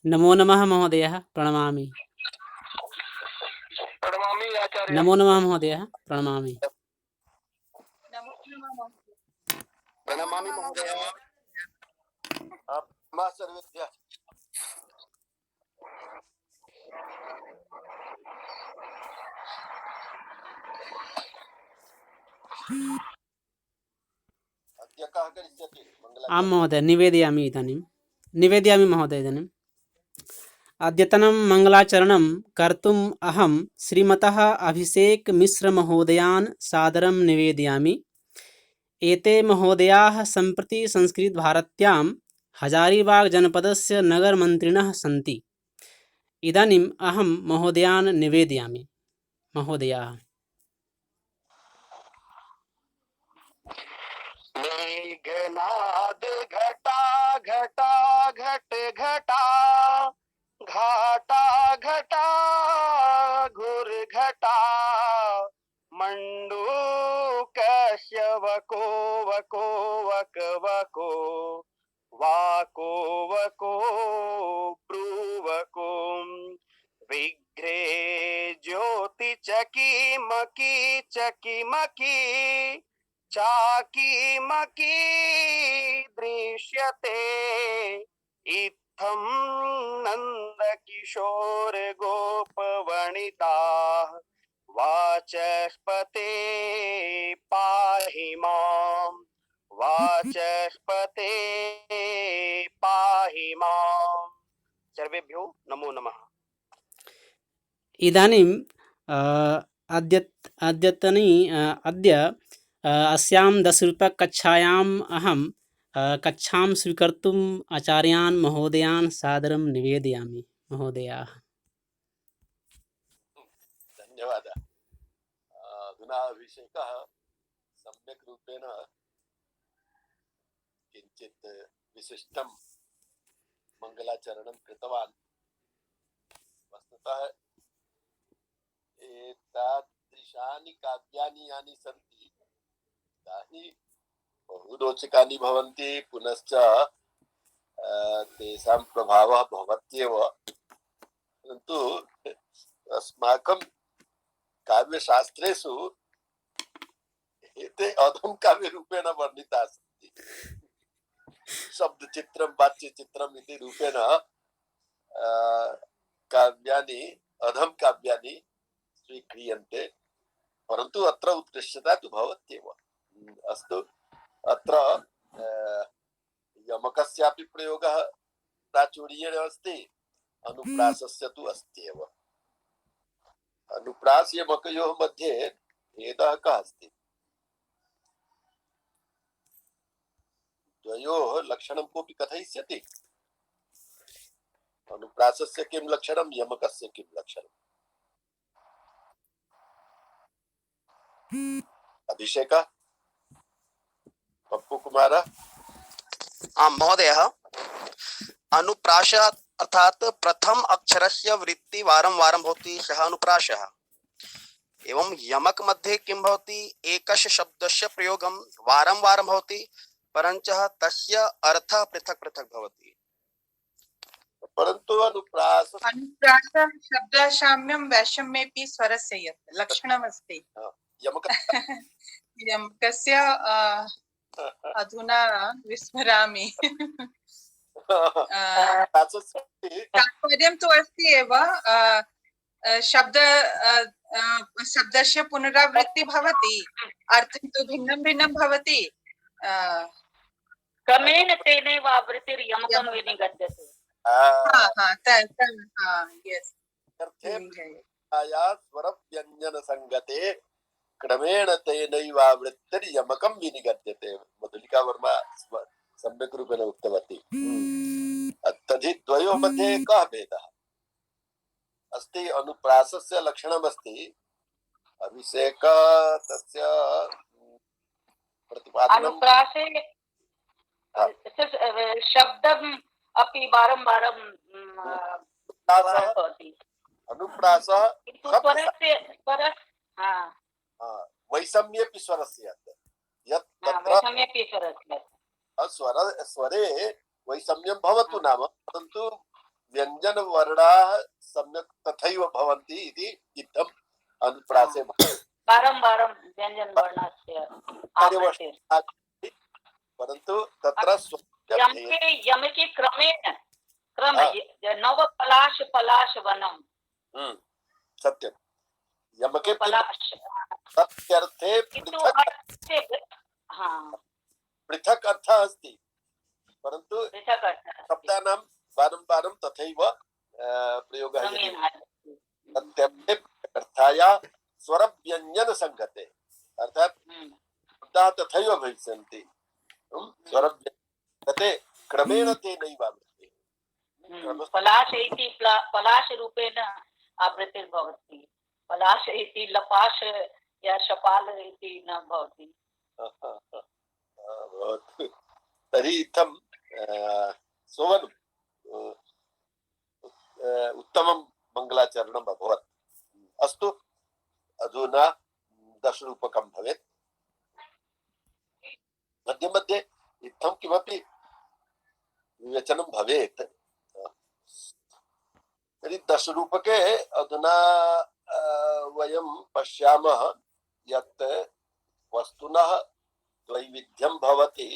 नमो नमः महोदयः, प्रणमामि। प्रणमामि आचार्य। नमो नमः महोदयः, प्रणमामि। प्रणमामि महोदय। नमः सर्वेभ्यः। अद्य कः करिष्यति आं मङ्गलाचरणं? महोदय, निवेदयामि महोदय इदानीम्। अद्यतनं मङ्गलाचरणं कर्तुम् अहं श्रीमतः अभिषेकमिश्रमहोदयान् सादरं निवेदयामि। एते महोदयाः सम्प्रति संस्कृतभारत्यां हजारीबाग् जनपदस्य नगरमन्त्रिणः सन्ति। इदानीम् अहं महोदयान् निवेदयामि। महोदयाः, मेघनाद घटा घटा घट घटा घाटा घटा घुर घटा मंडूकस्य वको वको वक वको वाको वको ब्रुवको विघ्रे ज्योति चकी मकी चाकी मकी दृश्यते इत्थं नंद किशोर गोपवनिता वाचस्पते पाहि माम् वाचस्पते पाहि माम्। सर्वेभ्यो नमो नमः। इदानीं अद्य अस्यां 10-रूप्यकक्षायाम् अहं कक्षां स्वीकर्तुम् आचार्यान् महोदयान् सादरं निवेदयामि। महोदयाः, धन्यवादः। अधुना अभिषेकः सम्यक् रूपेण किञ्चित् विशिष्टं मङ्गलाचरणं कृतवान्। वस्तुतः एतादृशानि काव्यानि यानि सन्ति तानि बहु रोचकानि भवन्ति, पुनश्च तेषां प्रभावः भवत्येव। परन्तु अस्माकं काव्यशास्त्रेषु एते अधम काव्यरूपेण वर्णिताः सन्ति। शब्दचित्रं वाच्यचित्रम् इति रूपेण काव्यानि अधम काव्यानि स्वीक्रियन्ते, परन्तु अत्र उत्कृष्टता तु भवत्येव। अस्तु, अत्र यमकस्यापि प्रयोगः प्राचुर्येण अस्ति, अनुप्रासस्य तु अस्ति एव। अनुप्रास यमकयोः मध्ये भेदः कः अस्ति? द्वयोः लक्षणं कोऽपि कथयिष्यति? अनुप्रासस्य किं लक्षणं, यमकस्य किं लक्षणम्? अभिषेक, पप्पू कुमार। आं महोदयः, अनुप्रासः अर्थात प्रथम अक्षरस्य वृत्ति वारं वारं भवति, सः अनुप्रासः। एवं यमक मध्ये किं भवति, एकस्य शब्दस्य प्रयोगं वारं वारं भवति, परञ्च तस्य अर्थः पृथक् पृथक् भवति। परन्तु अनुप्रास शब्दसाम्यं वैषम्येऽपि स्वरस्य यत् लक्षणमस्ति यमकस्य अधुना विस्मरामि। तात्पर्यं तु अस्ति एव, शब्दस्य पुनरावृत्ति भवति, अर्थं तु भिन्नं भिन्नं भवति। क्रमेण तेनैव आवृत्तिर्यमकं विनिगद्यते। स्वरव्यञ्जन संगते क्रमेण तेनैवावृत्तिर्यमकं विनिगद्यते। मधुलिका वर्मा सम्यक् रूपेण उक्तवती। तर्हि द्वयोः मध्ये कः भेदः अस्ति? अनुप्रासस्य लक्षणमस्ति, अभिषेक तस्य प्रतिपादनम्। अनुप्रासे शब्दम् अपि वारं वारं भवति। अनुप्रासः स्वरस्य वैषम्येऽपि स्वरस्य यत् स्वरे वैषम्यं भवतु नाम, परन्तु व्यञ्जनवर्णाः सम्यक् तथैव भवन्ति इति इत्थम् अनुप्रासे वारं वारं व्यञ्जन वर्णस्य आवृत्तिः। परन्तु तत्र यमके यमके क्रमेण क्रम हाँ। नव पलाश वनम सत्यं यमके पलाश सत्यर्थे किन्तु पृथक् हाँ पृथक् अर्थः अस्ति, परन्तु पृथक् अर्थः शब्दानां वारं वारं तथैव प्रयोगः यदि क्रमेण सत्यर्थे अर्थाया स्वरव्यञ्जनसङ्गते अर्थात् शब्दाः तथैव भविष्यन्ति स्वरव्यञ्जनसङ्गते क्रमेण ते नैवावृत्ति पलाश इति पलाश रूपेण आवृत्तिर्भवति, पलाश इति लपाश या शपाल इति न भवति। तर्हि इत्थं सुवनं उत्तमं मङ्गलाचरणम् अभवत्। अस्तु, अधुना दशरूपकं भवेत्। मध्ये मध्ये इत्थं किमपि विवेचनं भवेत्। तर्हि दशरूपके अधुना वयं पश्यामः यत् वस्तुनः द्वैविध्यं भवति,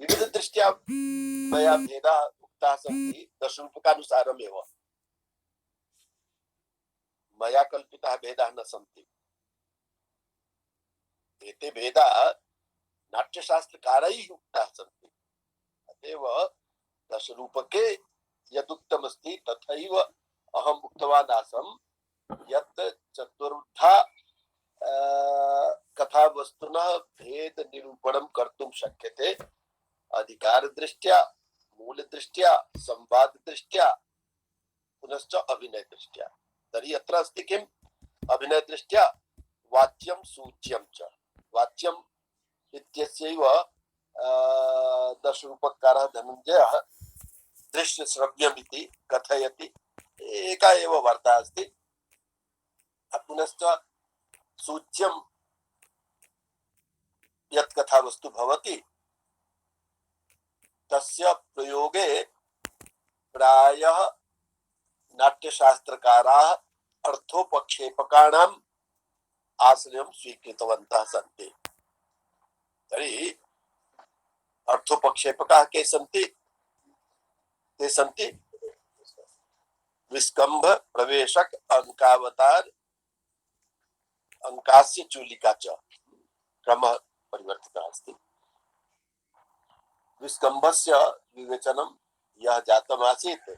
विविधदृष्ट्या मया भेदाः उक्ताः सन्ति दशरूपकानुसारमेव, मया कल्पिताः भेदाः न सन्ति। एते भेदाः नाट्यशास्त्रकारैः उक्ताः सन्ति। अतएव दशरूपके यदुक्तमस्ति तथैव अहम् उक्तवान् आसम् यत् चतुर्धा कथावस्तुनः भेदनिरूपणं कर्तुं शक्यते अधिकारदृष्ट्या, मूलदृष्ट्या, संवाददृष्ट्या, पुनश्च अभिनयदृष्ट्या। तर्हि अत्र अस्ति किम्? अभिनयदृष्ट्या वाच्यं सूच्यं च। वाच्यम् इत्यस्यैव दशरूपकारः धनञ्जयः दृश्यश्रव्यमिति कथयति, एका एव वार्ता अस्ति। पुनश्च सूच्यं यत् कथावस्तु भवति तस्य प्रयोगे प्रायः नाट्यशास्त्रकाराः अर्थोपक्षेपकाणाम् आश्रयं स्वीकृतवन्तः सन्ति। तर्हि अर्थोपक्षेपकाः के सन्ति? ते सन्ति विस्कम्भ, प्रवेशक, अंकावतार, अंकास्य चूलिका च। क्रमः परिवर्तितः अस्ति। विस्कम्भस्य विवेचनं यः जातमासीत्,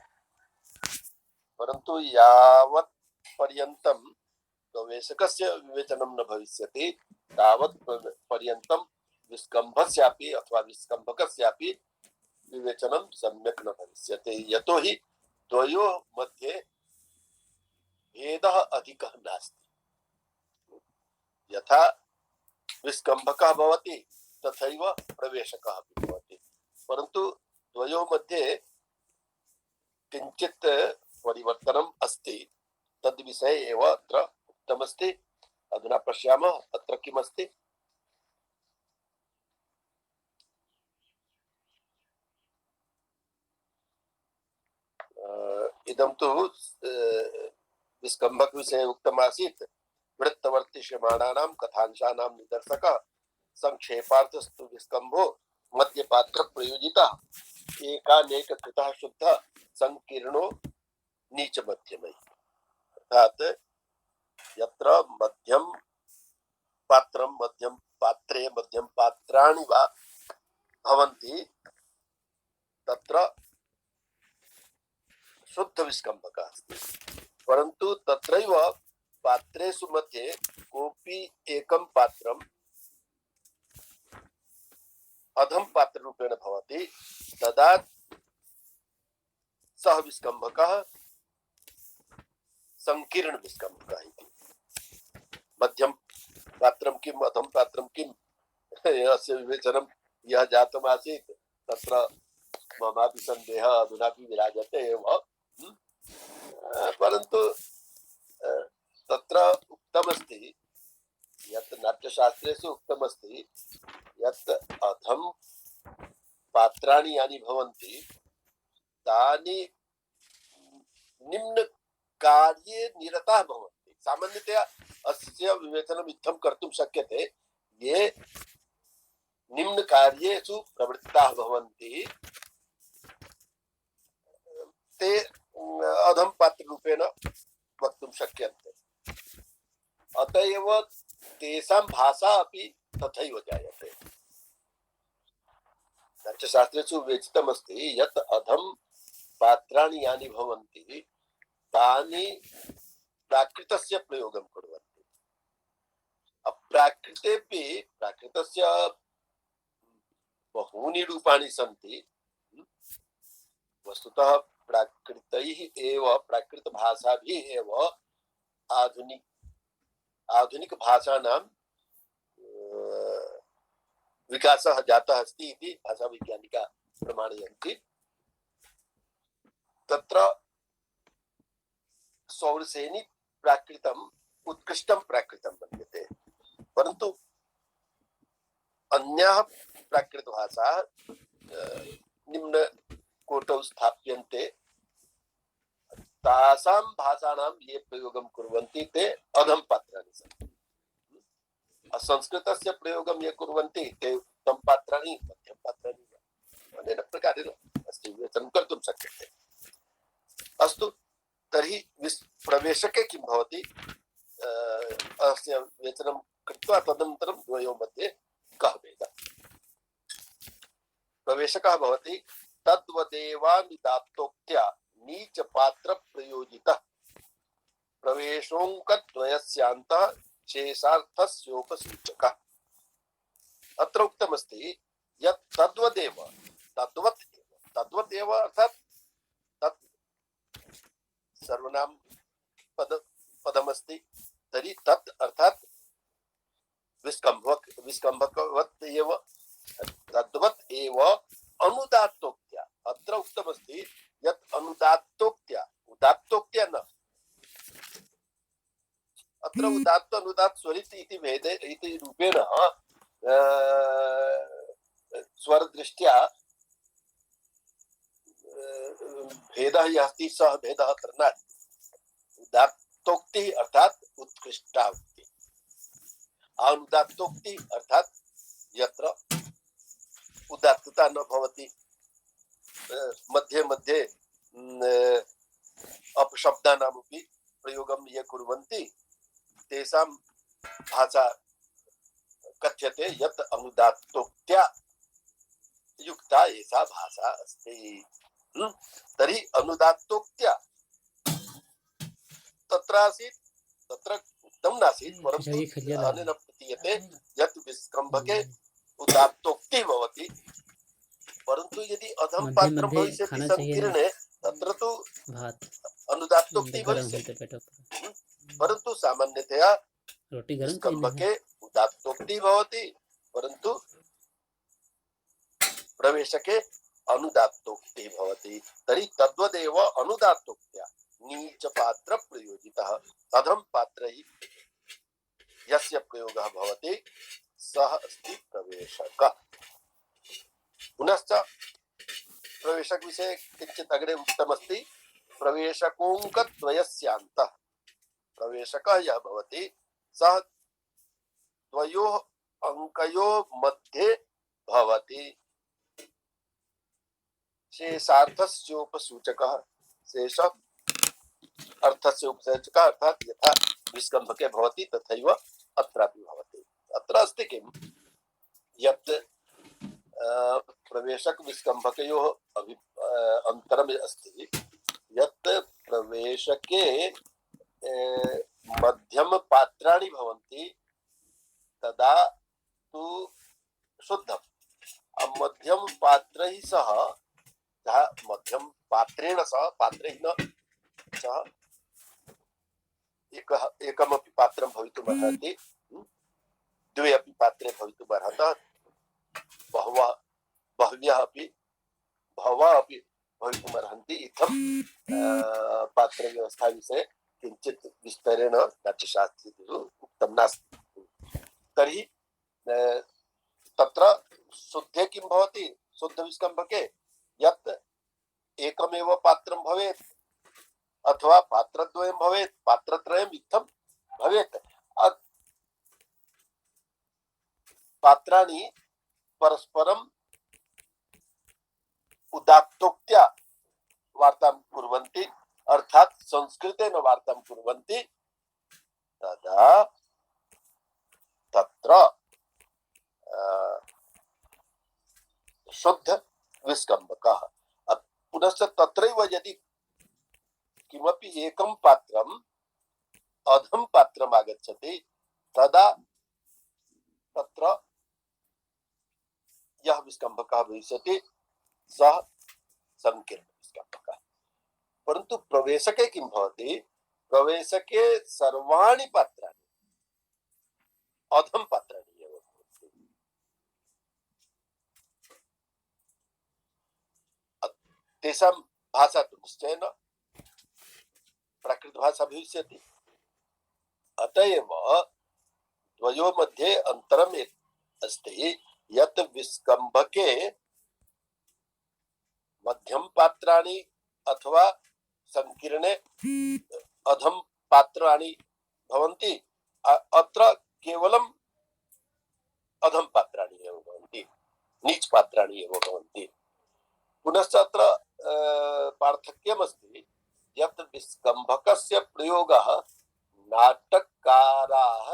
परन्तु यावत् पर्यन्तं प्रवेशकस्य विवेचनं न भविष्यति तावत् पर्यन्तं विस्कम्भस्यापि अथवा विस्कम्भकस्यापि विवेचनं सम्यक् न भविष्यति। यतो हि द्वयोः मध्ये भेदः अधिकः नास्ति। यथा विस्कम्भकः भवति तथैव प्रवेशकः अपि भवति, परन्तु द्वयोः मध्ये किञ्चित् परिवर्तनम् अस्ति। तद्विषये एव अत्र उक्तमस्ति। अधुना पश्यामः अत्र किमस्ति। इदं तु विस्कम्भक विषये उक्तमासीत्। वृत्तवर्तिष्यमाणानां कथांशानां निदर्शकः संक्षेपार्थस्तु विस्कम्भो मध्यपात्र प्रयोजितः एकानेककृतः शुद्धः संकीर्णो नीच मध्यमैः। अर्थात् यत्र मध्यम पात्रं मध्यम पात्रे मध्यम पात्राणि वा भवन्ति तत्र शुद्ध विस्कम्भकः अस्ति, परन्तु तत्रैव पात्रेषु मध्ये कोऽपि एकं पात्रम् अधम पात्ररूपेण भवति, तदा सः विस्कम्भकः संकीर्ण विस्कम्भकः इति। मध्यम पात्रं किम् अधम पात्रं किम् अस्य विवेचनं यः जातमासीत् तत्र ममापि सन्देहः अधुनापि विराजते एव। परन्तु तत्र उक्तमस्ति यत् नाट्यशास्त्रेषु उक्तमस्ति यत् अधम पात्राणि यानि भवन्ति तानि निम्न कार्ये निरताः भवन्ति। सामान्यतया अस्य विवेचनम् इत्थं कर्तुं शक्यते, ये निम्न कार्येषु प्रवृत्ताः भवन्ति ते अधम पात्र रूपेण वक्तुं शक्यन्ते। अत एव तेषां भाषा अपि तथैव जायते। नाट्यशास्त्रेषु विवेचितमस्ति यत् अधम पात्राणि यानि भवन्ति तानि प्राकृतस्य प्रयोगं कुर्वन्ति। प्राकृतेपि प्राकृतस्य बहूनि रूपाणि सन्ति। वस्तुतः प्राकृतैः एव प्राकृतभाषाभिः एव आधुनिक भाषाणां विकासः जातः अस्ति इति भाषावैज्ञानिकाः प्रमाणयन्ति। तत्र सौरसेनी प्राकृतम् उत्कृष्टं प्राकृतं मन्यते, परन्तु अन्याः प्राकृतभाषाः निम्न कोटौ स्थाप्यन्ते। तासां भाषाणां ये प्रयोगं कुर्वन्ति ते अधम पात्राणि सन्ति। संस्कृतस्य प्रयोगं ये कुर्वन्ति ते उत्तम पात्राणि मध्यम पात्राणि अनेन प्रकारेण अस्य विवेचनं कर्तुं शक्यते। अस्तु, तर्हि प्रवेशके किं भवति अस्य विवेचनं कृत्वा तदनन्तरं द्वयोः मध्ये कः भेदः। प्रवेशकः भवति तद्वदेवानुदात्तोक्त्या नीच पात्र प्रयोजितः प्रवेशोऽङ्कद्वयस्यान्तः शेषार्थस्योपसूचकः। अत्र उक्तमस्ति यत् तद्वदेव तद्वदेव अर्थात् तत् सर्वनाम पदमस्ति। तर्हि तत् अर्थात् विस्कम्भकवत् एव तद्वत् एव अनुदात्तोक्त्या। अत्र उक्तमस्ति यत् अनुदात्तोक्त्या, उदात्तोक्त्या न, अत्र उदात्त अनुदात्त स्वरित इति भेदे इति रूपेण स्वरदृष्ट्या भेदः यः अस्ति सः भेदः अत्र नास्ति। उदात्तोक्तिः अर्थात् उत्कृष्टा उक्तिः, अनुदात्तोक्तिः अर्थात् यत्र उदात्तता न भवति, मध्ये मध्ये अपशब्दानामपि प्रयोगं ये कुर्वन्ति तेषां भाषा कथ्यते यत् अनुदात्तोक्त्या युक्ता एषा भाषा अस्ति। तर्हि अनुदात्तोक्त्या तत्र आसीत्, तत्र उक्तं नासीत्, परन्तु अनेन प्रतीयते यत् विस्कम्भके उदात्तोक्तिः भवति। परन्तु यदि अधम पात्रं भविष्यति संकीर्णे तत्र तु अनुदात्तोक्तिः भविष्यति, परन्तु सामान्यतया विस्कम्भके उदात्तोक्तिः भवति, परन्तु प्रवेशके अनुदात्तोक्तिः भवति। तर्हि तद्वदेव अनुदात्तोक्त्या नीच पात्र प्रयोजितः अधम पात्रैः यस्य प्रयोगः भवति सः अस्ति प्रवेशकः। पुनश्च प्रवेशक विषये किञ्चित् अग्रे उक्तमस्ति प्रवेशकोऽङ्कद्वयस्यान्तः। प्रवेशकः यः भवति सः द्वयोः अङ्कयोः मध्ये भवति। शेषार्थस्योपसूचकः, शेष अर्थस्य उपसूचकः अर्थात् यथा विस्कम्भके भवति तथैव अत्रापि भवति। अत्र अस्ति किं यत् प्रवेशक विस्कम्भकयोः अन्तरम् अस्ति यत् प्रवेशके मध्यम पात्राणि भवन्ति तदा तु शुद्धम्। मध्यम पात्रैः सह मध्यम पात्रेण सह पात्रेण सह एकमपि पात्रं भवितुमर्हति, द्वे अपि पात्रे भवितुमर्हतः, बहवः अपि भवितुमर्हन्ति। इत्थं पात्रव्यवस्था विषये किञ्चित् विस्तरेण नाट्यशास्त्रेषु उक्तं नास्ति। तर्हि तत्र शुद्धे किं भवति, शुद्धविस्कम्भके यत् एकमेव पात्रं भवेत् अथवा पात्रद्वयं भवेत्, पात्रत्रयम् इत्थं भवेत्। पात्राणि परस्परम् उदात्तोक्त्या वार्तां कुर्वन्ति, अर्थात् संस्कृतेन वार्तां कुर्वन्ति, तदा तत्र शुद्ध विस्कम्भकः। पुनश्च तत्रैव यदि किमपि एकं पात्रम् अधम पात्रम् आगच्छति, तदा तत्र यः विस्कम्भकः भविष्यति सः संकीर्ण विस्कम्भकः। परन्तु प्रवेशके किं भवति, प्रवेशके सर्वाणि पात्राणि अधम पात्राणि एव भवन्ति। तेषां भाषा तु निश्चयेन प्राकृतभाषा भविष्यति। अतः एव द्वयोः मध्ये अन्तरम् अस्ति, यत् विस्कम्भके मध्यम पात्राणि अथवा संकीर्णे अधम पात्राणि भवन्ति, अत्र केवलम् अधम पात्राणि एव भवन्ति, नीच पात्राणि एव भवन्ति। पुनश्च अत्र पार्थक्यमस्ति, यत् विस्कम्भकस्य प्रयोगः नाटककाराः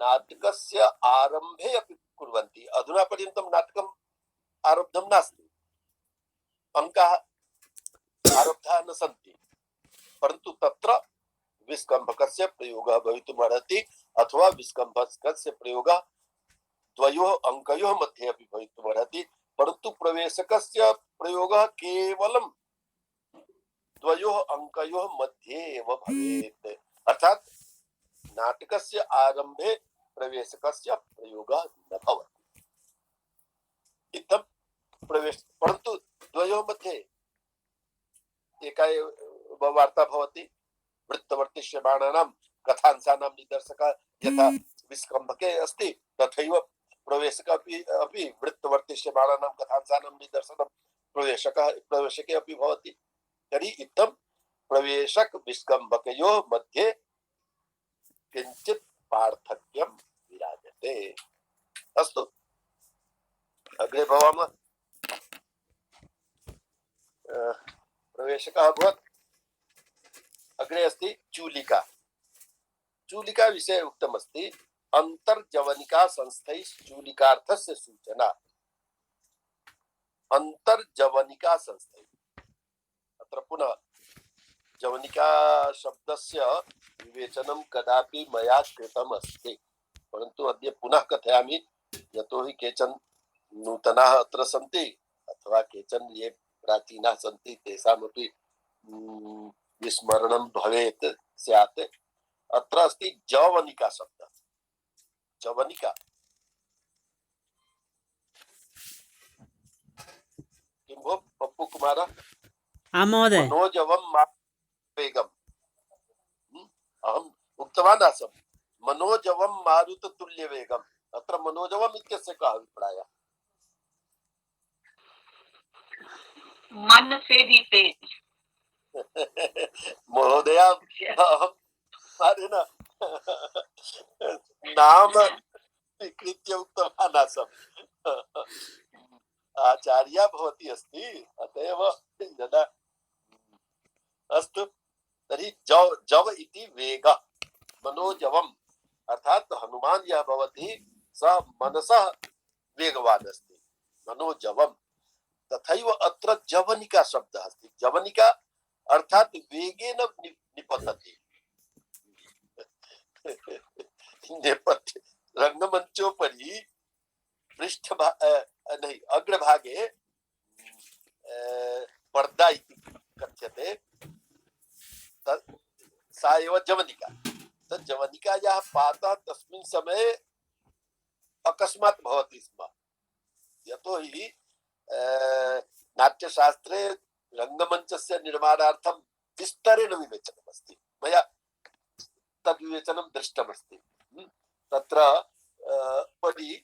नाटकस्य आरम्भे अपि कुर्वन्ति। अधुना पर्यन्तं नाटकम् आरब्धं नास्ति, अङ्काः आरब्धाः न सन्ति, परन्तु तत्र विस्कम्भकस्य प्रयोगः भवितुमर्हति, अथवा विस्कम्भकस्य प्रयोगः द्वयोः अङ्कयोः मध्ये अपि भवितुमर्हति, परन्तु प्रवेशकस्य प्रयोगः केवलं द्वयोः अङ्कयोः मध्ये एव भवेत्। अर्थात् नाटकस्य आरम्भे प्रवेशकस्य प्रयोगः न भवति। इत्थं प्रवेश, परन्तु द्वयोः मध्ये एका एव वार्ता भवति। वृत्तवर्तिष्यमाणानां कथांशानां निदर्शकः यथा विस्कम्भके अस्ति, तथैव प्रवेशक अपि वृत्तवर्तिष्यमाणानां कथांशानां निदर्शनं प्रवेशके अपि भवति। तर्हि इत्थं प्रवेशक विस्कम्भकयोः मध्ये किञ्चित् पार्थक्यं विराजते। अस्तु, अग्रे भवामः। प्रवेशकः अभवत्। अग्रे अस्ति चूलिका। चूलिका विषये उक्तमस्ति, अंतर्जवनिका संस्थैश्चूलिकार्थस्य सूचना। अंतर्जवनिका संस्थै, अत्र पुनः जवनिका शब्दस्य विवेचनं कदापि मया कृतम् अस्ति, परन्तु अद्य पुनः कथयामि, यतोहि केचन नूतनाः अत्र सन्ति, अथवा केचन ये प्राचीनाः सन्ति तेषामपि विस्मरणं भवेत् स्यात्। अत्र अस्ति जवनिका शब्दः। जवनिका किं भो पप्पू कुमार? आं महोदय। मनोजवं वेगम्। अहम् उक्तवान् आसम्, मनोजवं मारुततुल्यवेगम्। अत्र मनोजवम् इत्यस्य कः अभिप्रायः? मन से भी तेज। महोदय, अहं मारेण नाम स्वीकृत्य उक्तवान् आसम्। आचार्या भवती अस्ति, अत एव यदा। अस्तु, तर्हि जव इति वेगः, मनोजवम् अर्थात् हनुमान् यः भवति सः मनसः वेगवान् अस्ति, मनोजवम्। तथैव अत्र जवनिका शब्दः अस्ति। जवनिका अर्थात् वेगेन निपतति। नेपथ्य रङ्गमञ्चोपरि नहीं, अग्रभागे पर्दा इति कथ्यते, सा एव जवनिका। तत् जवनिकायाः पातः तस्मिन् समये अकस्मात् भवति स्म, यतोहि नाट्यशास्त्रे रङ्गमञ्चस्य निर्माणार्थं विस्तरेण विवेचनमस्ति। मया तद्विवेचनं दृष्टमस्ति। तत्र उपरि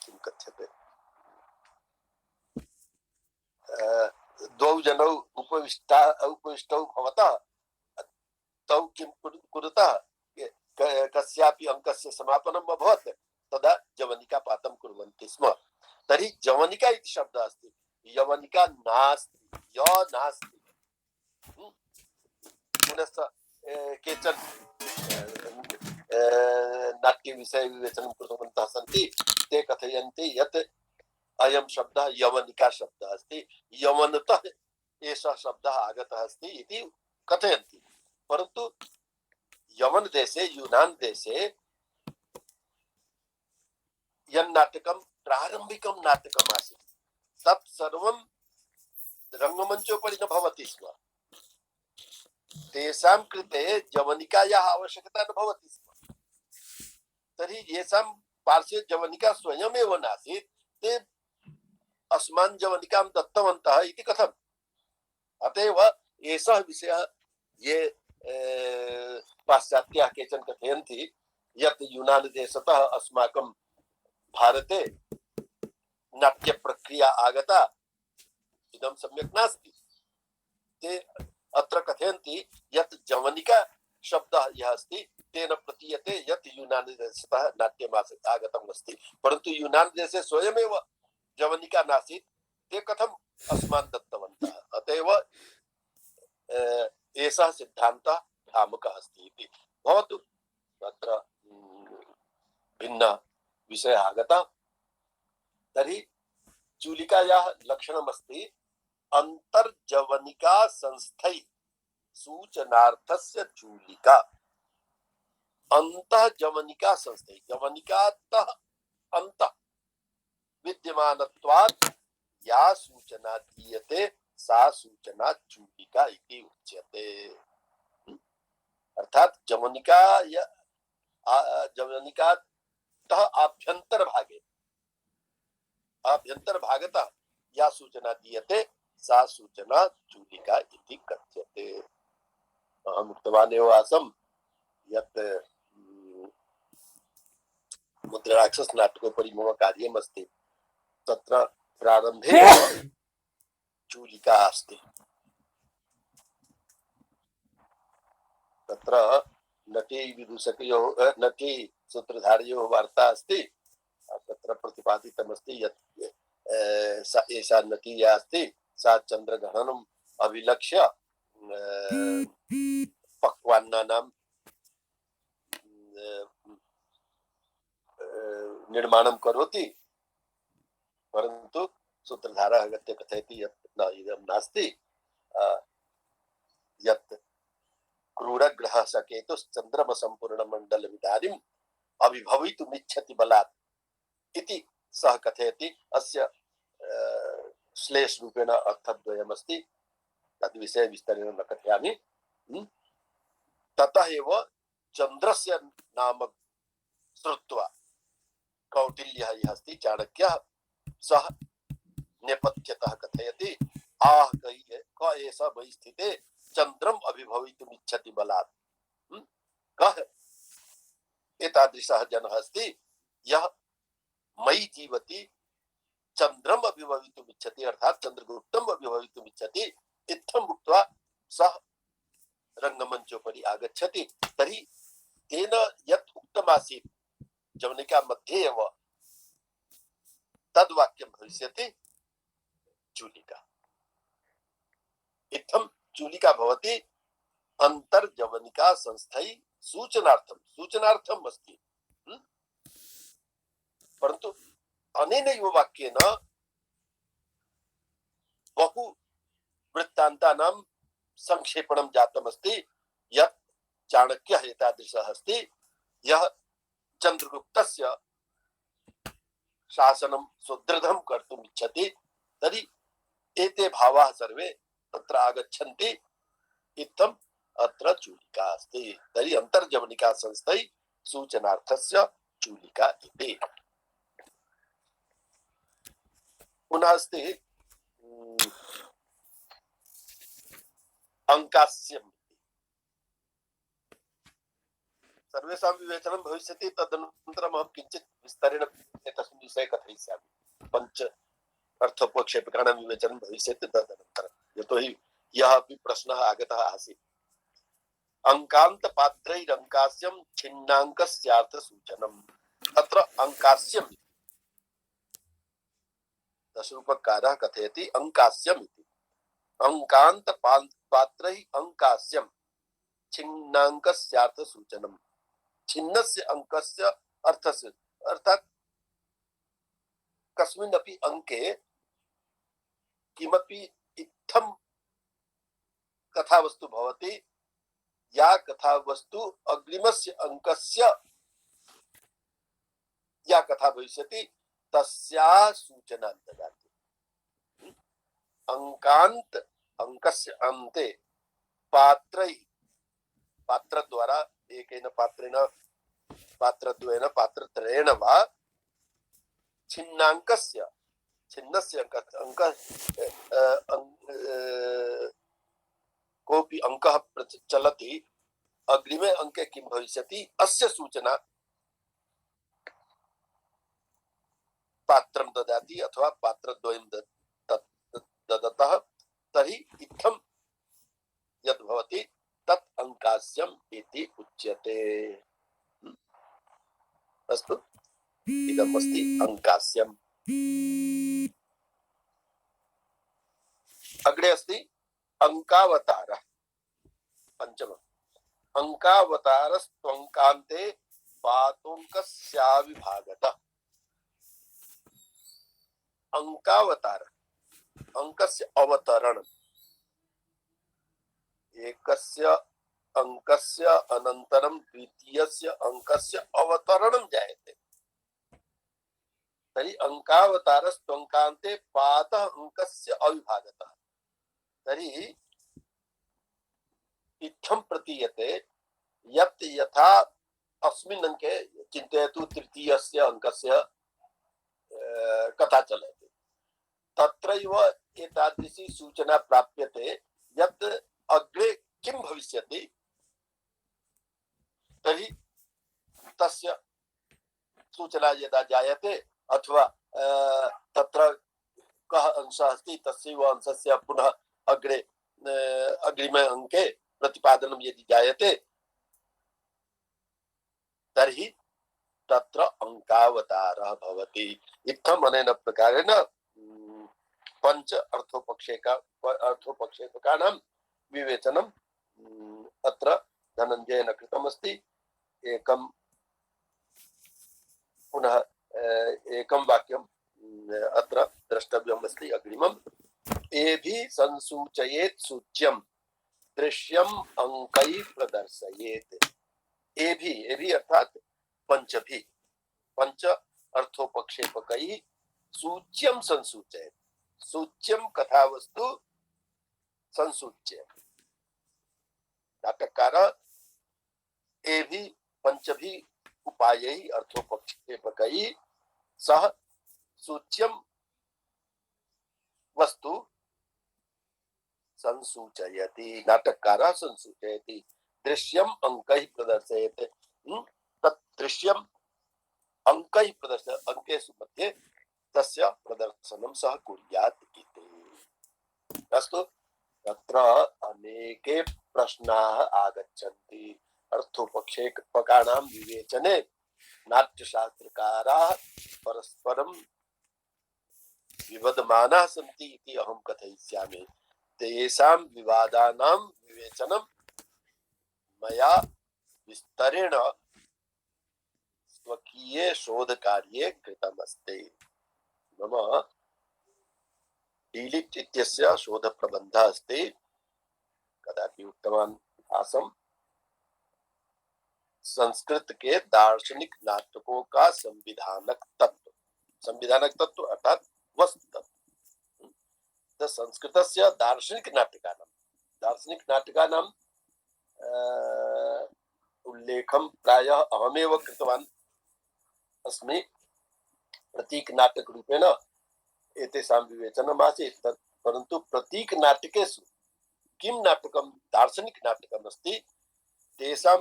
किं कथ्यते, द्वौ जनौ उपविष्टौ भवतः तौ किं कुरुतः कस्यापि अङ्कस्य समापनम् अभवत् तदा जवनिकापातं कुर्वन्ति स्म। तर्हि जवनिका इति शब्दः अस्ति, यवनिका नास्ति, नास्ति। पुनश्च केचन नाट्यविषये विवेचनं कृतवन्तः सन्ति, ते कथयन्ति यत् अयं शब्दः यवनिका शब्दः अस्ति, यवनतः एषः शब्दः आगतः अस्ति इति कथयन्ति। परन्तु यवन देशे, यूनान देशे यन्नाटकं प्रारम्भिकं नाटकम् आसीत् तत् सर्वं रङ्गमञ्चोपरि न भवति स्म। तेषां कृते जवनिकायाः आवश्यकता न भवति स्म। तर्हि येषां पार्श्वे जवनिका स्वयमेव नासीत् ते अस्मान् जवनिकां दत्तवन्तः इति कथम्? अत एव एषः विषयः ये पाश्चात्याः केचन कथयन्ति यत् यूनान देशतः अस्माकं भारते नाट्यप्रक्रिया आगता, इदं सम्यक् नास्ति। ते अत्र कथयन्ति यत् जवनिका शब्दः यः अस्ति तेन प्रतीयते यत् यूनान देशतः नाट्यम् आगतम् अस्ति, परन्तु यूनान देशे स्वयमेव जवनिका नासीत्, ते कथम् अस्मान् दत्तवन्तः? अत एव एषः सिद्धान्तः भ्रामकः अस्ति इति। भवतु, तत्र भिन्नः विषयः आगतः। तर्हि चूलिकायाः लक्षणमस्ति अन्तर्जवनिका संस्थै सूचनार्थस्य चूलिका। अन्तः जवनिका संस्थै, जवनिकातः अन्तः विद्यमानत्वात् या सूचना दीयते सा सूचना चूलिका इति उच्यते। अर्थात जवनिकातः आभ्यंतर भागतः या सूचना दीयते सा सूचना चूलिका इति कथ्यते। अहम् उक्तवान् एव आसम् यत् मुद्राराक्षस नाटकोपरि मम कार्यम् अस्ति, तत्र प्रारम्भे चूलिका अस्ति। तत्र नटी विदूषकयोः नटी सूत्रधारयोः वार्ता अस्ति। तत्र प्रतिपादितमस्ति यत् एषा नटी या अस्ति सा चन्द्रग्रहणम् अभिलक्ष्य पक्वान्नानां निर्माणं करोति, परन्तु सूत्रधारः आगत्य कथयति यत् न, इदं नास्ति, यत् क्रूरग्रहः सकेतुश्चन्द्रमसम्पूर्णमण्डलविदारिम् अभिभवितुमिच्छति बलात् इति सः कथयति। अस्य श्लेष रूपेण अर्थद्वयमस्ति, तद्विषये विस्तरेण न कथयामि। ततः एव चन्द्रस्य नाम श्रुत्वा कौटिल्यः यः अस्ति, चाणक्यः, सः नेपथ्यतः कथयति आह क एषः मयि स्थिते चन्द्रम् अभिभवितुमिच्छति बलात्। कः एतादृशः जनः अस्ति यः मयि जीवति चन्द्रम् अभिभवितुमिच्छति, अर्थात् चन्द्रगुप्तम् अभिभवितुमिच्छति इत्थम् उक्त्वा सः रङ्गमञ्चोपरि आगच्छति। तर्हि तेन यत् उक्तमासीत् जवनिका मध्ये एव तद्वाक्यं भविष्यति चूलिका। इत्थं चूलिका भवति अन्तर्जवनिका संस्थै सूचनार्थम् अस्ति। परन्तु अनेनैव वाक्येन बहु वृत्तान्तानां संक्षेपणं जातमस्ति यत् चाणक्यः एतादृशः अस्ति यः चन्द्रगुप्तस्य शासनं सुदृढं कर्तुम् इच्छति। तर्हि एते भावाः सर्वे तत्र आगच्छन्ति, इत्थम् अत्र चूलिका अस्ति। तर्हि अन्तर्जवनिका संस्थै सूचनार्थस्य चूलिका इति। पुनः अस्ति अङ्कास्यम्। सर्वेषां विवेचनं भविष्यति, तदनन्तरम् अहं किञ्चित् विस्तरेण तस्मिन् विषये कथयिष्यामि। पञ्च अर्थोपक्षेपकाणां विवेचनं भविष्यति तदनन्तरं, यतोहि यः अपि प्रश्नः आगतः आसीत्। अङ्कान्तपात्रैरङ्कास्यं छिन्नाङ्कस्यार्थसूचनम्। तत्र अङ्कास्यम् दशरूपकारः कथयति अङ्कास्यम् इति। अङ्कान्तपात्रैः अङ्कास्यं छिन्नाङ्कस्यार्थसूचनम्। छिन्नस्य अङ्कस्य अर्थस्य अर्थात् कस्मिन्नपि अङ्के किमपि इत्थं कथावस्तु भवति, या कथावस्तु अग्रिमस्य अङ्कस्य या कथा भविष्यति तस्याः सूचनां ददाति। अङ्कान्त अङ्कस्य अन्ते पात्रैः पात्रद्वारा एकेन पात्रेण पात्रद्वयेन पात्रत्रयेण वा छिन्नाङ्कस्य छिन्नस्य अंक कोऽपि अंकः चलति अग्रिमे अंके किं भविष्यति अस्य सूचना पात्रं ददाति अथवा पात्रद्वयं ददतः तर्हि इत्थं यद् भवति तत् अंकास्यम् इति उच्यते। अस्तु, इदमस्ति अंकास्यम्। अग्रे अस्ति अंकावतारः। पंचमम् अंकावतारस्त्वङ्कान्ते पातोऽङ्कस्याविभागतः। अंकावतार अंकस्य अवतरणम्। एकस्य अंकस्य अनन्तरं द्वितीयस्य अंकस्य अवतरणं जायते। तर्हि अंकावतारस्त्वङ्कान्ते पातः अंकस्य अविभागतः। तर्हि इत्थं प्रतीयते यत् यथा अस्मिन् अंके चिन्तयतु तृतीयस्य अंकस्य कथा चलति, तत्रैव एतादृशी सूचना प्राप्यते यत् अग्रे किं भविष्यति। तर्हि तस्य सूचना यदा जायते अथवा तत्र कः अंशः अस्ति तस्यैव अंशस्य पुनः अग्रे अग्रिमे अंके प्रतिपादनं यदि जायते तर्हि तत्र अंकावतारः भवति। इत्थम् अनेन प्रकारेण पंच अर्थोपक्षेपकानां विवेचनम् अत्र धनञ्जयेन कृतमस्ति। एकं पुनः एकं वाक्यं अत्र द्रष्टव्यम् अस्ति अग्रिमम्। एभिः संसूचयेत् सूच्यं दृश्यम् अंकैः प्रदर्शयेत्। एभिः अर्थात् पंचभिः पंच अर्थोपक्षेपकैः सूच्यं संसूचयेत्। सूच्यं कथावस्तु संसूच्य। नाटककारः एभिः पंचभिः उपायैः अर्थोपक्षेपकैः सह सूच्यं वस्तु संसूचयति। नाटककारः संसूचयति। दृश्यम् अंकैः प्रदर्शयति। तत् दृश्यम् अंकैः प्रदर्शयति। अंकेषु मध्ये तस्य प्रदर्शनं सः कुर्यात् इति। अस्तु, तत्र अनेके प्रश्नाः आगच्छन्ति। अर्थोपक्षेपकानां विवेचने नाट्यशास्त्रकाराः परस्परं विवदमानाः सन्ति इति अहं कथयिष्यामि। तेषां विवादानां विवेचनं मया विस्तरेण स्वकीये शोधकार्ये कृतमस्ति। मम डीलिट् इत्यस्य शोधप्रबन्धः अस्ति। कदापि उक्तवान् आसम्, संस्कृत के दार्शनिक नाटकों का संविधानक तत्व अर्थात वस्तु तत्व। संस्कृतस्य दार्शनिक नाटकानां उल्लेखं प्रायः अहमेव कृतवान् अस्मि। प्रतीक नाटक रूपेण एतेषां विवेचनम् आसीत्। परन्तु प्रतीक नाटकेषु किं नाटकं दार्शनिक नाटकम् अस्ति तेषां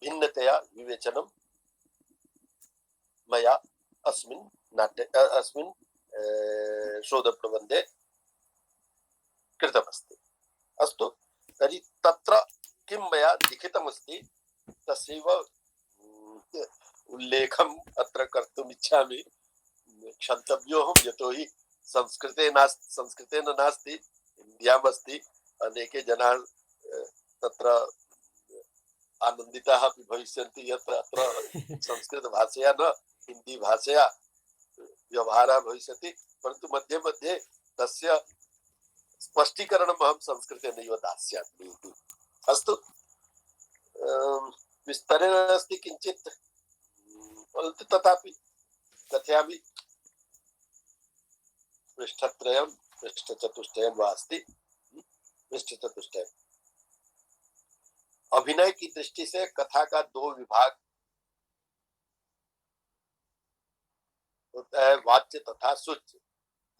भिन्नतया विवेचनं मया अस्मिन् शोधप्रबन्धे कृतमस्ति। अस्ति तस्यैव उल्लेखम् अत्र कर्तुम् इच्छामि। क्षन्तव्योऽहं यतोहि संस्कृतेन नास्ति, हिन्द्याम् अस्ति। अनेके जनाः तत्र आनन्दिताः अपि भविष्यन्ति यत् अत्र संस्कृतभाषया न हिन्दीभाषया व्यवहारः भविष्यति, परन्तु मध्ये मध्ये तस्य स्पष्टीकरणम् अहं संस्कृतेनैव दास्यामि इति। अस्तु, विस्तरेण अस्ति किञ्चित्, परन्तु तथापि कथयामि। पृष्ठचतुष्टयं वा अस्ति, पृष्ठचतुष्टयम्। अभिनय की दृष्टि से कथा का दो विभाग होता है, वाच्य तथा सूच्य।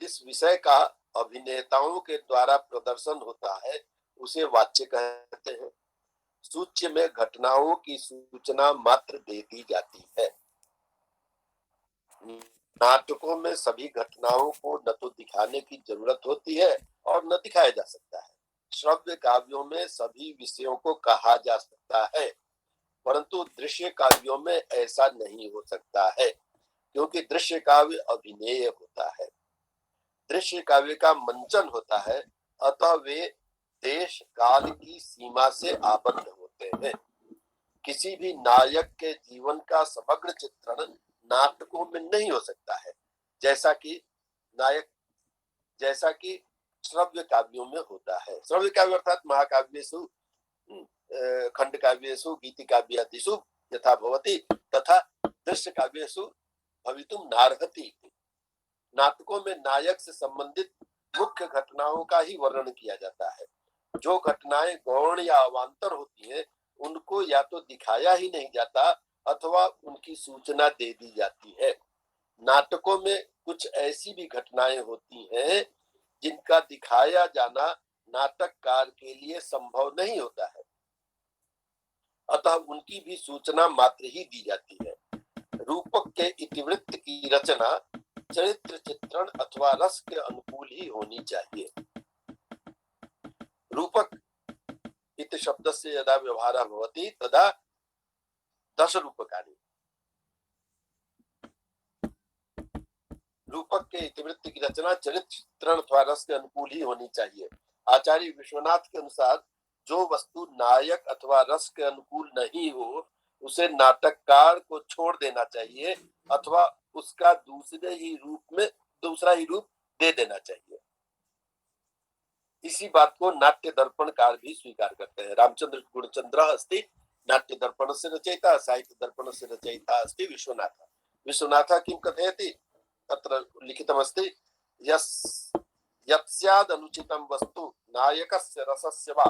जिस विषय का अभिनेताओं के द्वारा प्रदर्शन होता है उसे वाच्य कहते हैं। सूच्य में घटनाओं की सूचना मात्र दे दी जाती है। नाटकों में सभी घटनाओं को न तो दिखाने की जरूरत होती है और न दिखाया जा सकता है। श्रव्य काव्यों में सभी विषयों को कहा जा सकता है, परंतु दृश्य काव्यों में ऐसा नहीं हो सकता है, क्योंकि दृश्य काव्य अभिनेय होता है, दृश्य काव्य का मंचन होता है, अतः वे देश काल की सीमा से आबद्ध होते हैं। किसी भी नायक के जीवन का समग्र चित्रण नाटकों में नहीं हो सकता है, जैसा कि श्रव्य काव्यों में होता है। श्रव्य काव्य अर्थात महाकाव्येषु, खंड काव्येषु, गीति काव्यादिषु यथा भवति तथा दृश्य काव्येषु भवितुं नार्हति। नाटकों में नायक से संबंधित मुख्य घटनाओं का ही वर्णन किया जाता है। जो घटनाएं गौण या अवान्तर होती हैं, उनको या तो दिखाया ही नहीं जाता अथवा उनकी सूचना दे दी जाती है। नाटकों में कुछ ऐसी भी घटनाएं होती हैं जिनका दिखाया जाना नाटककार के लिए संभव नहीं होता है, अतः उनकी भी सूचना मात्र ही दी जाती है। रूपक के इतिवृत्त की रचना चरित्र चित्रण अथवा रस के अनुकूल ही होनी चाहिए। रूपक इति शब्दस्य यदा व्यवहारः भवति तदा दश रूपकानि। रूपक के इतिवृत्त की रचना चरित्र चित्रण अथवा रस के अनुकूल ही होनी चाहिए। आचार्य विश्वनाथ के अनुसार जो वस्तु नायक अथवा रस के अनुकूल नहीं हो उसे नाटककार को छोड़ देना चाहिए अथवा उसका दूसरा ही रूप दे देना चाहिए। इसी बात को नाट्य दर्पणकार भी स्वीकार करते हैं। रामचंद्र गुणचंद्रः अस्ति नाट्य दर्पणस्य रचयिता, साहित्य दर्पणस्य रचयिता अस्ति विश्वनाथः। विश्वनाथः किं कथयति? तत्र लिखितमस्ति यत् अनुचितं वस्तु नायकस्य रसस्य वा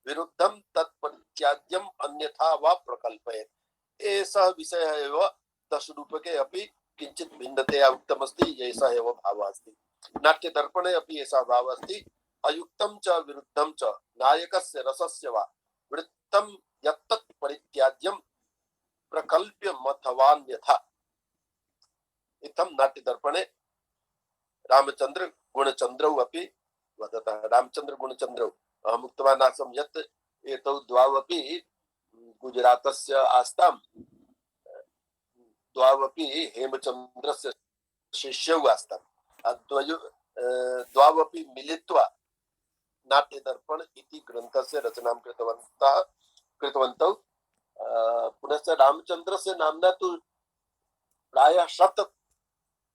विरुद्धं तत् परित्याज्यम् अन्यथा वा प्रकल्पयेत्। एषः विषयः एव दशरूपके अपि किञ्चित् भिन्नतया उक्तमस्ति। एषः एव भावः अस्ति। नाट्य दर्पणे अपि एषः भावः अस्ति। अयुक्तं च विरुद्धं च नायकस्य रसस्य वा वृत्तं यत्तत् परित्याज्यं प्रकल्प्यमथवान्यथा। इत्थं नाट्य दर्पणे रामचंद्र गुणचंद्रौ अपि वदतः। रामचंद्र गुणचंद्रौ अहम् उक्तवान् आसम् यत् एतौ द्वौ अपि गुजरातस्य आस्ताम्, द्वौ अपि हेमचन्द्रस्य शिष्यौ आस्ताम्। द्वौ अपि मिलित्वा नाट्य दर्पण इति ग्रन्थस्य रचनां कृतवन्तौ। पुनश्च रामचन्द्रस्य नाम्ना तु प्रायः 100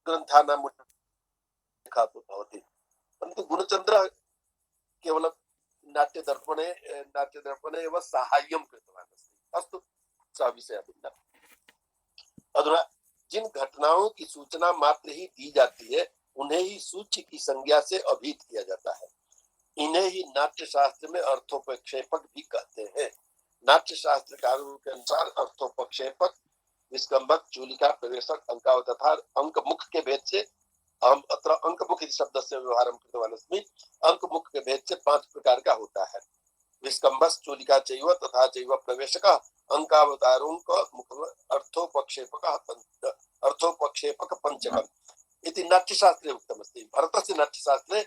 ग्रन्थानां उल्लेखः भवति, परन्तु गुणचन्द्रः केवलं नाट्य दर्पणे एव साहाय्यं कृतवान् अस्ति। अस्तु, सः विषयः भिन्नः। अधुना जिन घटनाओं की सूचना मात्र ही दी जाती है उन्हें ही सूच्य की संज्ञा से अभिहित किया जाता है। इन्हें ही नाट्य शास्त्र में अर्थोपक्षेपक भी कहते हैं। नाट्य शास्त्रकारों के अनुसार अर्थोपक्षेपक विस्कंभक, चूलिका, प्रवेशक, अंकाव तथा अंकमुख के भेद से, हम अत्र अंकमुख इति शब्दस्य व्यवहारं कृतवान् अस्मि। अंकमुख के भेद से 5 प्रकार का होता है। विस्कंभस, चूलिका चैव तथा चैव प्रवेशकः, अंकावतारोंक मुख अर्थोपक्षेपक पंचकम् इति नाट्यशास्त्रे उक्तमस्ति। भरतस्य नाट्यशास्त्रे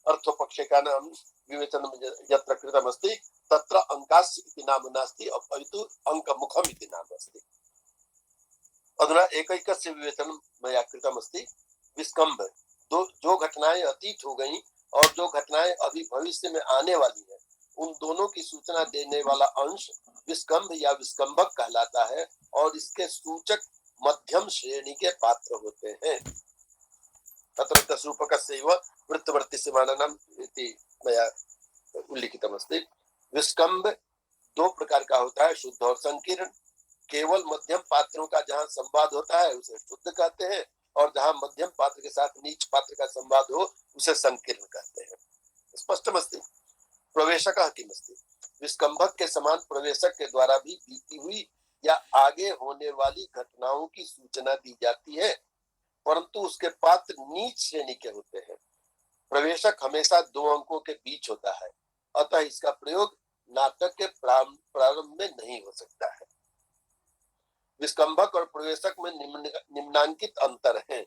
अर्थोपक्षे का नाम विवेचन यत्र कृतमस्ति तत्र अंकास्य इति नाम नास्ति अपितु अंकमुखम इति नाम अस्ति। अधुना एकैकस्य विवेचनं मया कृतमस्ति। विस्कम्भ, जो घटनाएं अतीत हो गई और जो घटनाएं अभी भविष्य में आने वाली है, उन दोनों की सूचना देने वाला अंश विस्कम्भ या विस्कम्भक कहलाता है और इसके सूचक मध्यम श्रेणी के पात्र होते हैं। तत्र तस्रूपकस्यैव वृत्तवर्तिस्यमानानाम् इति मया उल्लिखितमस्ति। विस्कम्भ दो प्रकार का होता है, शुद्ध और संकीर्ण। केवल मध्यम पात्रों का जहाँ संवाद होता है उसे शुद्ध कहते हैं और जहाँ मध्यम पात्र के साथ नीच पात्र का संवाद हो उसे संकीर्ण कहते हैं। स्पष्टमस्ति। प्रवेशकः किमस्ति, विस्कम्भक के समान प्रवेशक के द्वारा भी बीती हुई या आगे होने वाली घटनाओं की सूचना दी जाती है, परंतु उसके पात्र नीच श्रेणी के होते हैं। प्रवेशक हमेशा दो अंकों के बीच होता है, अतः इसका प्रयोग नाटक के प्रारंभ में नहीं हो सकता है। विस्कम्भक और प्रवेशक में निम्नांकित अंतर है।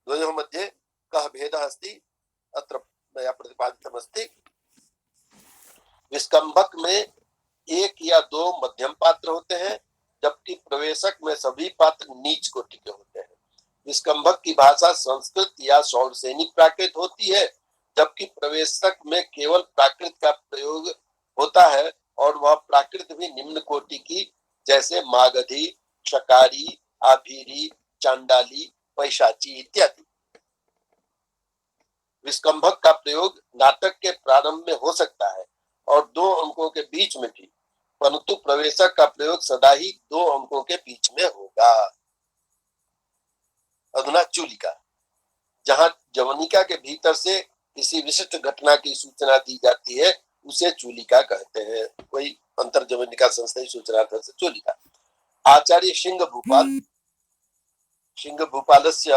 द्वयोः मध्ये कः भेदः अस्ति अत्र मया प्रतिपादितमस्ति। विस्कम्भक में एक या दो मध्यम पात्र होते हैं, जबकि प्रवेशक में सभी पात्र नीच कोटि के होते हैं। विस्कम्भक की भाषा संस्कृत या सौरसेनी प्राकृत होती है, जबकि प्रवेशक में केवल प्राकृत का प्रयोग होता है और वह प्राकृत भी निम्न कोटि की, जैसे मागधी, शकारी, आभीरी, चांडाली, पैशाची इत्यादि। विस्कम्भक का प्रयोग नाटक के प्रारंभ में हो सकता है और दो अंकों के बीच में भी, परंतु प्रवेशक का प्रयोग सदा ही दो अंकों के बीच में होगा। अधुना चूलिका, जहाँ जवनिका के भीतर से किसी विशिष्ट घटना की सूचना दी जाती है उसे चूलिका कहते हैं। कोई अंतर्जवनिका संस्थाई सूचनार्थ से चूलिका। आचार्य सिंह भूपालस्य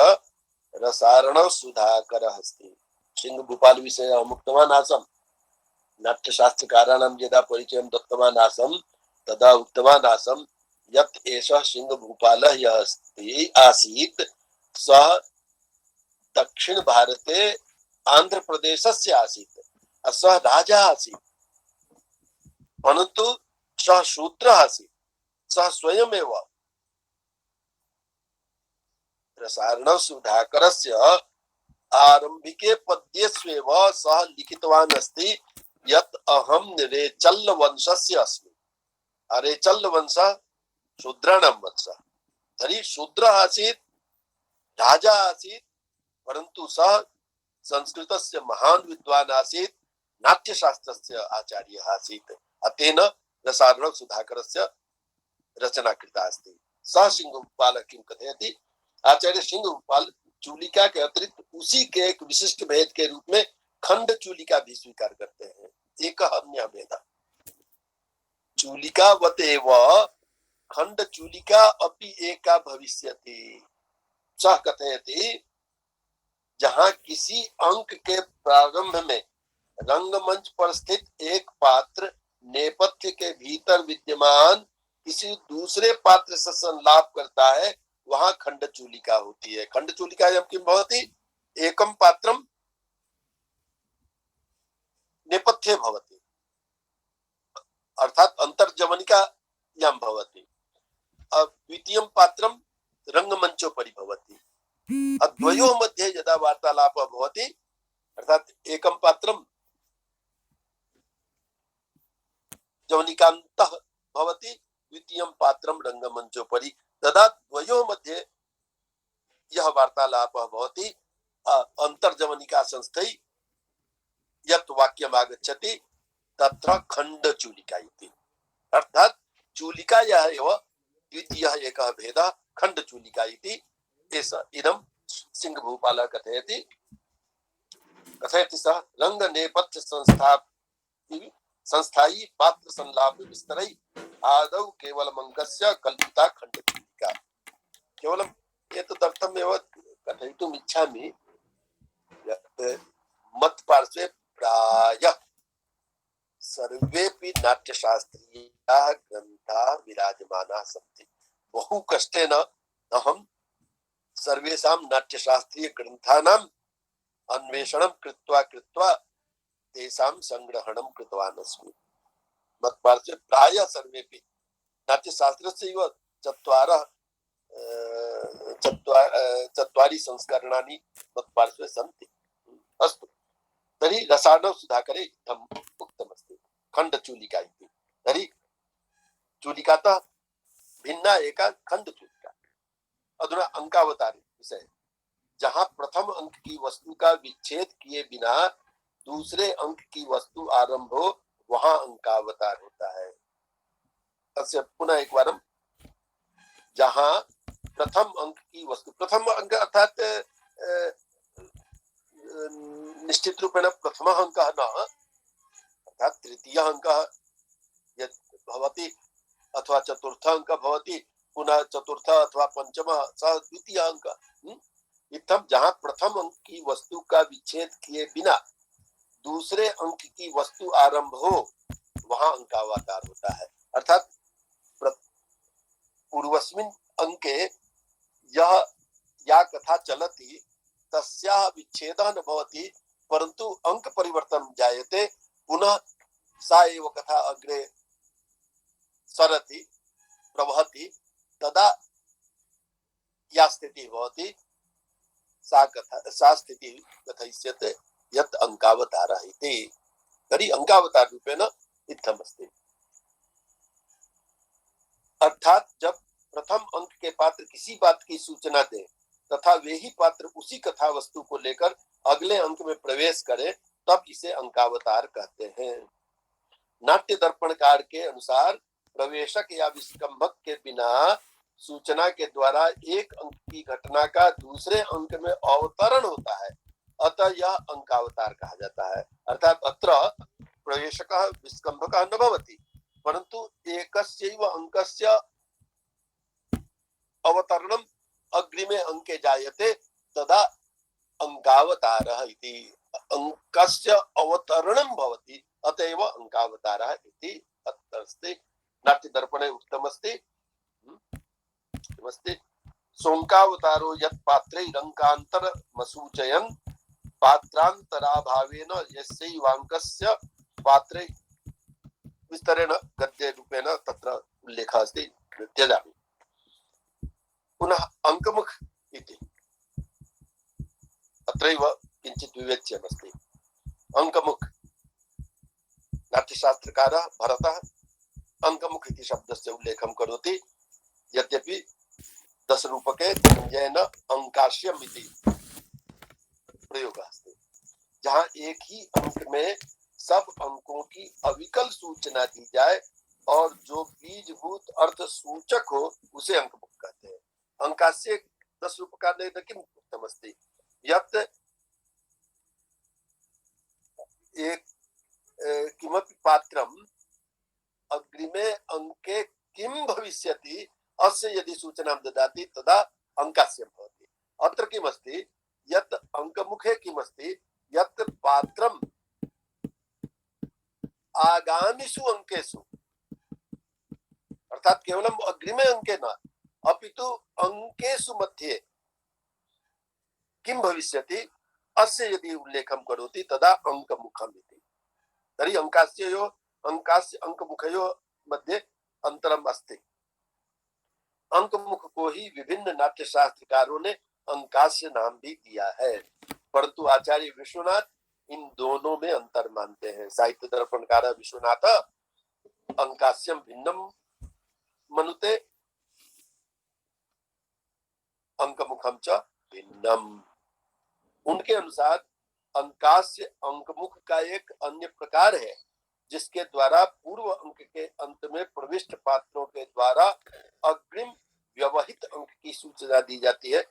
रसारण सुधाकर अस्ति। सिंह भूपाल विषये अहम् उक्तवान् आसम्। नाट्यशास्त्रकाराणां यदा परिचयं दत्तवान् आसम् तदा उक्तवान् आसम् यत् एषः सिंह भूपालः यः अस्ति आसीत् सः दक्षिण भारते आंध्र प्रदेशस्य आसीत्। सः राजा आसीत्, परन्तु सः शूद्रः आसीत्। सः स्वयमेव रसारण सुधाकरस्य आरंभिके पद्येष्वेव सः लिखितवान् अस्ति यत् अहं रेचल्ल वंशस्य अस्मि। रेचल्ल वंशः शूद्राणां वंशः। तर्हि शूद्रः आसीत्, राजा आसीत्, परन्तु सः संस्कृतस्य महान् विद्वान् आसीत्, नाट्यशास्त्रस्य आचार्यः आसीत्। अतेन रसारण सुधाकरस्य रचना कृता अस्ति। सः सिंह भूपाल किं कथयति, आचार्य सिंह भूपाल चूलिका के अतिरिक्त उसी के एक विशिष्ट भेद के रूप में खंड चूलिका भी स्वीकार करते हैं। एक अन्य भेद चूलिकावतेव खंड चूलिका अपि एका भविष्यति। सः कथयति, जहां किसी अंक के प्रारंभ में रंगमंच पर स्थित एक पात्र नेपथ्य के भीतर विद्यमान किसी दूसरे पात्र से संलाप करता है, वहां खंड चूलिका होती है। खंड चूलिका किं भवति, एकम पात्रम नेपथ्ये भवति, अर्थात अंतर्जवनिका यां भवति। द्वितीयं पात्रम रंगमंचोपरि भवति। द्वयोः मध्ये यदा वार्तालापः भवति, अर्थात एकं पात्रं जवनिकान्तः भवति, द्वितीयं पात्रं रंगमंचोपरि, तदा द्वयोः मध्ये यह वार्तालापः भवति। अंतर्जवनिका संस्थै यत् वाक्यम् आगच्छति तत्र खण्डचूलिका इति, अर्थात चूलिकायाः एव द्वितीयः एकः भेदः खण्डचूलिका इति। इदं सिंह भूपालः कथयति सः रंग नेपथ्य संस्थायी पात्र संलाप विस्तरै आदौ केवलम् अंकस्य कल्पिता खण्डचूलिका। केवलम् एतदर्थमेव कथयितुम् इच्छामि यत् मत्पार्श्वे प्रायः सर्वेपि नाट्यशास्त्रीयाः ग्रन्थाः विराजमानाः सन्ति। बहु कष्टेन अहं सर्वेषां नाट्यशास्त्रीय ग्रन्थानां अन्वेषणं कृत्वा कृत्वा तेषां संग्रहणं कृतवान् अस्मि। मत्पार्श्वे प्रायः सर्वेपि नाट्यशास्त्रस्यैव चत्वारि संस्करणानि मत्पार्श्वे सन्ति। अस्तु, तर्हि रसार्णव सुधाकरे इत्थम् उक्तमस्ति खण्डचूलिका इति। तर्हि चूलिकातः भिन्ना एका खण्डचूलिका। अधुना अंकावतार विषय, जहां प्रथम अंक की वस्तु का विच्छेद किए बिना दूसरे अंक की वस्तु आरंभ हो, वहां अंकावतार होता है। तस्य पुनः एक बार, जहां प्रथम अंक की वस्तु, प्रथम अंक अर्थात निश्चित रूपेण प्रथम अंक न, अर्थात तृतीय अंक यत् भवति अथवा चतुर्थ अंक भवति, पुनः चतुर्थ अथवा पंचम सह द्वितीय अंक। इत्थम जहां प्रथम अंक की वस्तु का विच्छेद किए बिना दूसरे अंक की वस्तु आरंभ हो, वहां अंकावतार होता है। अर्थात पूर्वस्मिन् अंके यह या कथा चलति तस्याः विच्छेदः न भवति, परंतु अंक परिवर्तन जायते, पुनः सा एव कथा अग्रे सरति प्रवहति, तदा या स्थितिः भवति, सा स्थितिः कथयिष्यते यत् अंकावतारः इति। तर्हि अंकावतार रूपेण इत्थमस्ति। अर्थात जब प्रथम अंक के पात्र किसी बात की सूचना दे तथा वे ही पात्र उसी कथा वस्तु को लेकर अगले अंक में प्रवेश करे, तब इसे अंकावतार कहते हैं। नाट्य दर्पणकार के अनुसार प्रवेशक या विस्कंभक के बिना सूचना के द्वारा एक अंक की घटना का दूसरे अंक में अवतरण होता है, अतः यह अंकावतार कहा जाता है। अर्थात अत्र प्रवेशकः विस्कंभकः न भवति, परंतु एकस्यैव अंकस्य अवतरणम् अग्रिमे अंके जायते, तदा अंकावतारः इति। अंकस्य अवतरणं भवति, अतएव अंकावतारः इति अत्र अस्ति। नाट्यदर्पणे उक्तमस्ति सोंकावतारो यत् पात्रैरंकान्तरमसूचयन् पात्रान्तराभावेन यस्यैवांकस्य पात्रे, विस्तरेण गद्य रूपेण तत्र उल्लेखः अस्ति, त्यजामि। पुनः अंकमुख इति अत्रैव किञ्चित् विवेच्यमस्ति। अंकमुख, नाट्यशास्त्रकारः भरतः अंकमुख इति शब्दस्य उल्लेखं करोति, यद्यपि दशरूपके व्यञ्जयेन अंकास्यम् इति प्रयोगः अस्ति, जहाँ एक ही अंक में सब अंकों की अविकल सूचना दी जाए और जो बीजभूत अर्थ सूचक हो उसे अंकमुख कहते हैं। अंकास्य दशरूपकारेण किम् उक्तमस्ति यत् एक किमपि पात्रम् अग्रिमे अंके किं भविष्यति अस्य यदि सूचनां ददाति तदा अंकास्य भवति। अत्र किमस्ति यत् अंकमुखे किमस्ति यत् पात्रम् आगामिषु अंकेषु, अर्थात केवलम अग्रिमे अंके न, अपितु अंकेषु मध्ये किं भविष्यति अस्य यदि उल्लेखं करोति तदा अंकमुखम् इति। तर्हि अंकास्य अंकमुखयोः मध्ये अंतरम् अस्ति। अंकमुख को ही विभिन्न नाट्य शास्त्रकारों ने अंकास्य नाम भी दिया है, परंतु आचार्य विश्वनाथ इन दोनों में अंतर मानते हैं। साहित्य दर्पणकार विश्वनाथ अंकास्यम भिन्नम मनुते अंकमुखम च भिन्नम। उनके अनुसार अंकास्य अंकमुख का एक अन्य प्रकार है, जिसके द्वारा पूर्व अंक के अंत में प्रविष्ट पात्रों के द्वारा अग्रिम व्यवहित अंक की सूचना दी जाती है।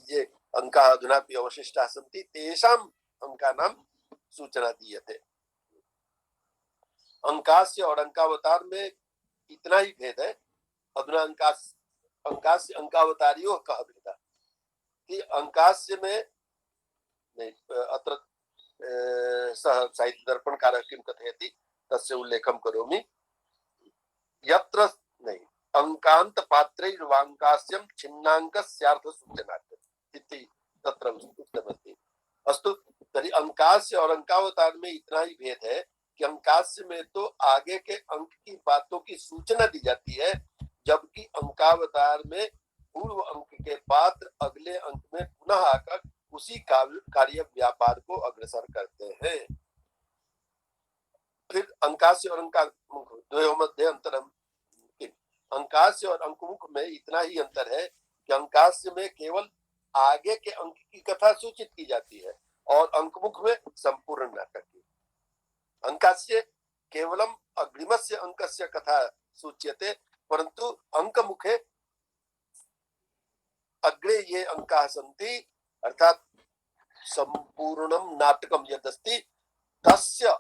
ये अंका अधुनापि अवशिष्टाः सन्ति, तेषाम् अंकानां सूचना दीयते। अंकास्य और अंकावतार में इतना ही भेद है। अधुना अंकास्य अंकावतारियोः कः भेदः कि अंकास्य में नहीं, अत्र सः साहित्यदर्पणकारः किं कथयति तस्य उल्लेखं करोमि। यत्र नहीं अंकान्त पात्रैर्वांकास्यं छिन्नांकस्यार्थ सूचनात् इति तत्र अंकास्य और अंकावतार में इतना ही भेद है कि अंकास्य में तो आगे के अंक की बातों की सूचना दी जाती है, जबकि अंकावतार में पूर्व अंक के पात्र अगले अंक में पुनः आकर उसी कार्य व्यापार को अग्रसर करते हैं। फिर अंकास्य और अंकामुख द्वयोः मध्ये अंतरम। अंकास्य और अंकमुख में इतना ही अंतर है कि अंकास्य में केवल आगे के अंक की कथा सूचित की जाती है और अंकमुख में संपूर्ण नाटक की। अंकास्य केवलम अग्रिमस्य अंकस्य कथा सूच्यते, परंतु अंकमुखे अग्रे ये अंकाः सन्ति, अर्थात संपूर्णम नाटकम यदस्ति तस्य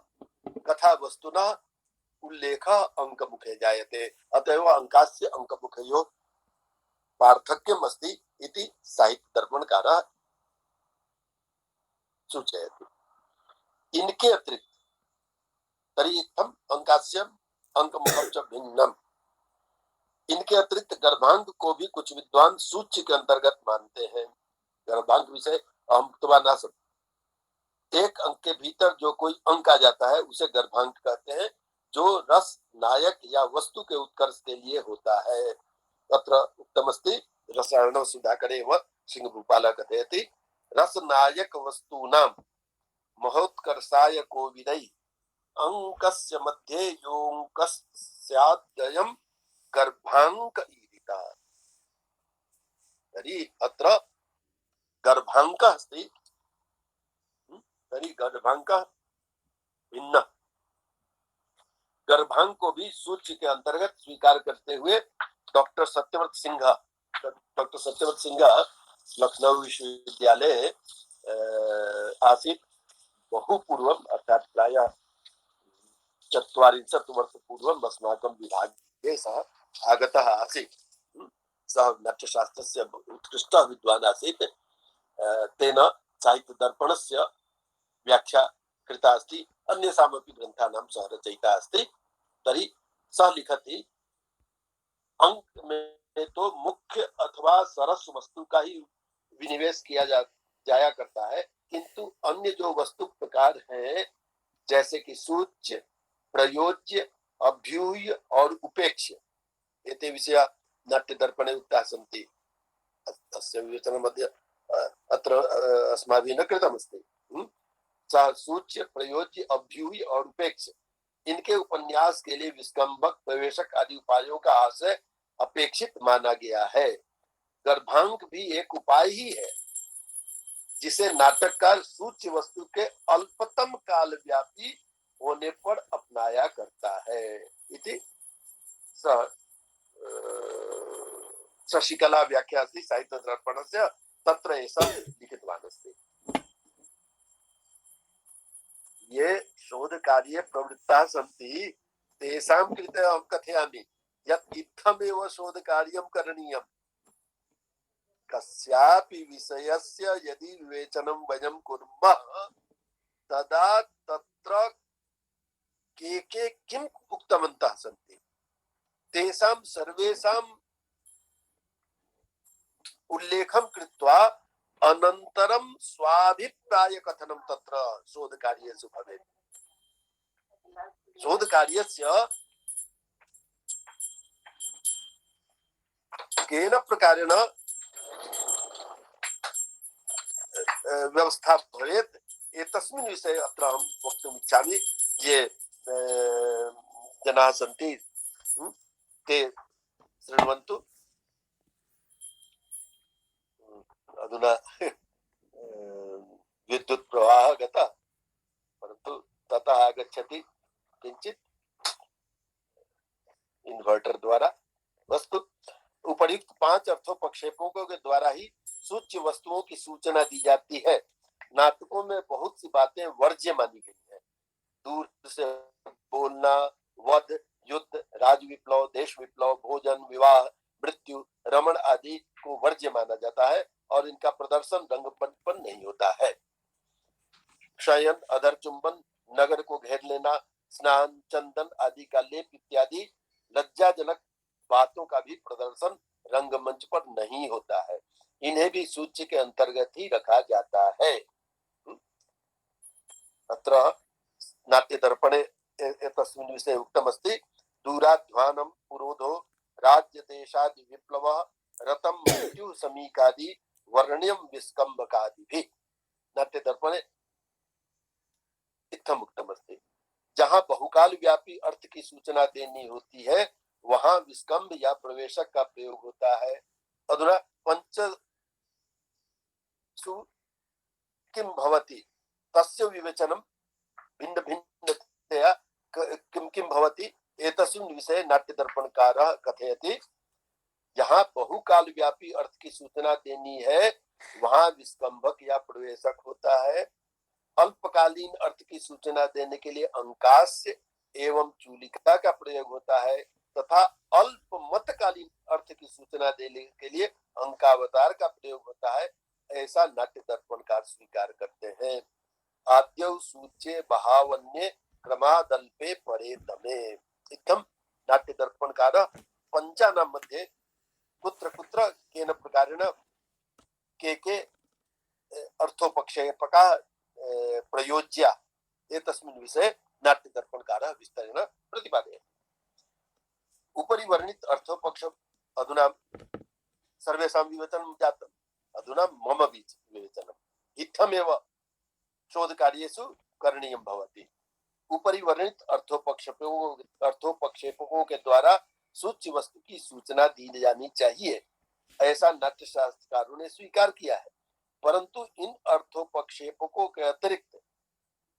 कथा वस्तुना उल्लेख अंकमुखे जायते। अतएव अंकास्य अंकमुखयोः पार्थक्यम् अस्ति इति साहित्य दर्पणकारः सूचयति। इनके अतिरिक्त तर्हि इत्थम् अंकास्यम् अंकमुखं च भिन्नम्। इनके अतिरिक्त गर्भांग को भी कुछ विद्वान सूच्य के अंतर्गत मानते हैं। गर्भांग विषय अहम नासम, एक अंक के भीतर जो कोई अंक आ जाता है उसे गर्भांक कहते हैं, जो रस नायक या वस्तु के उत्कर्ष के लिए होता है। तत्र उत्तमस्ति रसायन सुधाकरे व सिंह भूपाल कथयति रस नायक वस्तूनां महोत्कर्षाय कोविदै अंकस्य मध्ये योऽङ्कस्याद्वयं गर्भांक ईरिता। तर्हि अत्र गर्भांकः अस्ति, तर्हि गर्भांकः भिन्न। गर्भांक को भी सूच्य के अंतर्गत स्वीकार करते हुए डॉक्टर सत्यव्रत सिंह लखनऊ विश्वविद्यालय आसीत् बहु पूर्वम्, अर्थात प्रायः 40 वर्षपूर्वम् अस्माकं विभागे सः आगतः आसीत्। सः नाट्यशास्त्रस्य उत्कृष्टः विद्वान् आसीत्। तेन साहित्य दर्पणस्य व्याख्या कृता अस्ति, अन्यसामपि ग्रन्थानां सः रचयिता अस्ति। तर्हि सः लिखति अंक में तो मुख्य अथवा सरस वस्तु का ही विनिवेश किया जाया करता है, किंतु अन्य जो वस्तु प्रकार हैं जैसे कि सूच्य, प्रयोज्य, अभ्यूह्य और उपेक्ष्य एते विषया नाट्य दर्पणे उक्ताः सन्ति। अस्य विवेचनमध्ये अत्र अस्माभिः न कृतमस्ति। सः सूच्य, प्रयोज्य, अभ्यूह्य और उपेक्ष्य इनके उपन्यास के लिए विस्कंभक, प्रवेशक आदि उपायों का आश्रय अपेक्षित माना गया है। गर्भांक भी एक उपाय ही है जिसे नाटककार सूच्य वस्तु के अल्पतम काल व्यापी होने पर अपनाया करता है। इति शशिकला व्याख्या अस्ति साहित्य दर्पणस्य, तत्र एषः लिखितवान् अस्ति। ये शोध कार्ये प्रवृत्ताः सन्ति तेषां कृते अहं कथयामि यत् इत्थमेव शोध कार्यं करणीयम्। कस्यापि विषयस्य यदि विवेचनं वयं कुर्मः तदा तत्र के किम् उक्तवन्तः सन्ति तेषां सर्वेषाम् उल्लेखं कृत्वा अनन्तरं स्वाभिप्राय कथनं तत्र शोध कार्येषु भवेत्। शोध कार्यस्य केन प्रकारेण व्यवस्था भवेत् एतस्मिन् विषये अत्र अहं वक्तुम् इच्छामि। ये जनाः सन्ति ते शृण्वन्तु। अधुना विद्युत् प्रवाहः गतः, परन्तु ततः आगच्छति किञ्चित् इन्वर्टर द्वारा। वस्तु उपर्युक्त 5 अर्थोपक्षेपों के द्वारा ही सूच्य वस्तुओं की सूचना दी जाती है। नाटकों में बहुत सी बातें वर्ज्य मानी गई हैं। दूर से बोलना, वध, युद्ध, राज विप्लव, देश विप्लव, भोजन, विवाह, मृत्यु, रमण आदि को वर्ज्य माना जाता है और इनका प्रदर्शन रंगमंच पर नहीं होता है। शयन, अधर चुंबन, नगर को घेर लेना, स्नान, चंदन आदि का लेप इत्यादि लज्जाजनक बातों का भी प्रदर्शन रंगमंच पर नहीं होता है। इन्हें भी सूच्य के अंतर्गत ही रखा जाता है। अत्र नाट्यदर्पणे एतस्मिन् विषये उक्तमस्ति दूराध्वानं पुरोधो राज्यदेशादि विप्लवः रतं मृत्यु समीकादि वर्ण्यं विस्कम्भकादिभिः। नाट्यदर्पणे इत्थम् उक्तमस्ति। जहाँ बहुकाल व्यापी अर्थ की सूचना देनी होती है वहां विस्कम्भ या प्रवेशक का प्रयोग होता है। अधुना पंचसु किम भवति तस्य विवेचनं भिन्न भिन्नतया किम किम भवति एतस्मिन् विषये नाट्यदर्पणकारः कथयति। जहाँ बहुकाल व्यापी अर्थ की सूचना देनी है वहां विस्कम्भक या प्रवेशक होता है। अल्पकालीन अर्थ की सूचना देने के लिए अंकास्य एवं चूलिका का प्रयोग होता है तथा अल्पमतकालीन अर्थ की सूचना देने के लिए अंकावतार का प्रयोग होता है। ऐसा नाट्य दर्पणकार स्वीकार करते हैं। आद्यौ सूच्ये बहावन्ये क्रमादल्पे परे दमे इत्थं नाट्य दर्पणकार पंचानां मध्ये कुत्र कुत्र केन प्रकारेण के अर्थोपक्षेपका प्रयोज्या एतस्मिन् विषये नाट्यदर्पणकारः विस्तरेण प्रतिपादयति। उपरि वर्णित अर्थोपक्ष अधुना सर्वेषां विवेचनं जातम्। अधुना मम विवेचनम् इत्थमेव शोधकार्येषु करणीयं भवति। उपरि वर्णित अर्थोपक्षेपकों के द्वारा सूच्य वस्तु की सूचना दी जानी चाहिए, ऐसा नाट्य शास्त्रकारों ने स्वीकार किया है। परंतु इन अर्थोपक्षेपकों के अतिरिक्त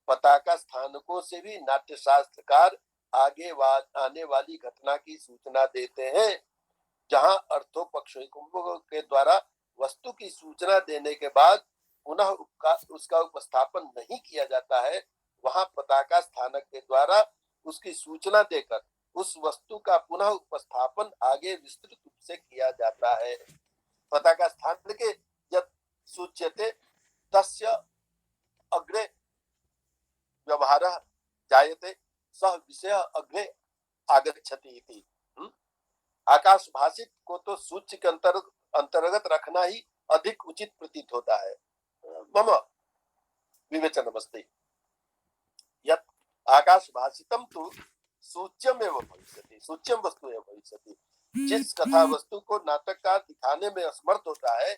पताका स्थानकों से भी नाट्य शास्त्रकार आने वाली घटना की सूचना देते हैं। जहां अर्थोपक्षेपकों के द्वारा वस्तु की सूचना देने के बाद पुनः उसका उपस्थापन नहीं किया जाता है, वहां पताका स्थानक के द्वारा उसकी सूचना देकर उस वस्तु का पुनः उपस्थापन आगे विस्तृत रूप से किया जाता है। पताका स्थान के सूच्यते तस्य अग्रे व्यवहारः जायते सह विषय अग्रे आगच्छति इति। आकाश भाषित को तो सूच्य के अंतर्गत रखना ही अधिक उचित प्रतीत होता है। मम विवेचनमस्ति यत् आकाश भाषितम तु सूच्यमेव भविष्यति, सूच्यम वस्तु एव भविष्यति। जिस कथा वस्तु को नाटककार दिखाने में असमर्थ होता है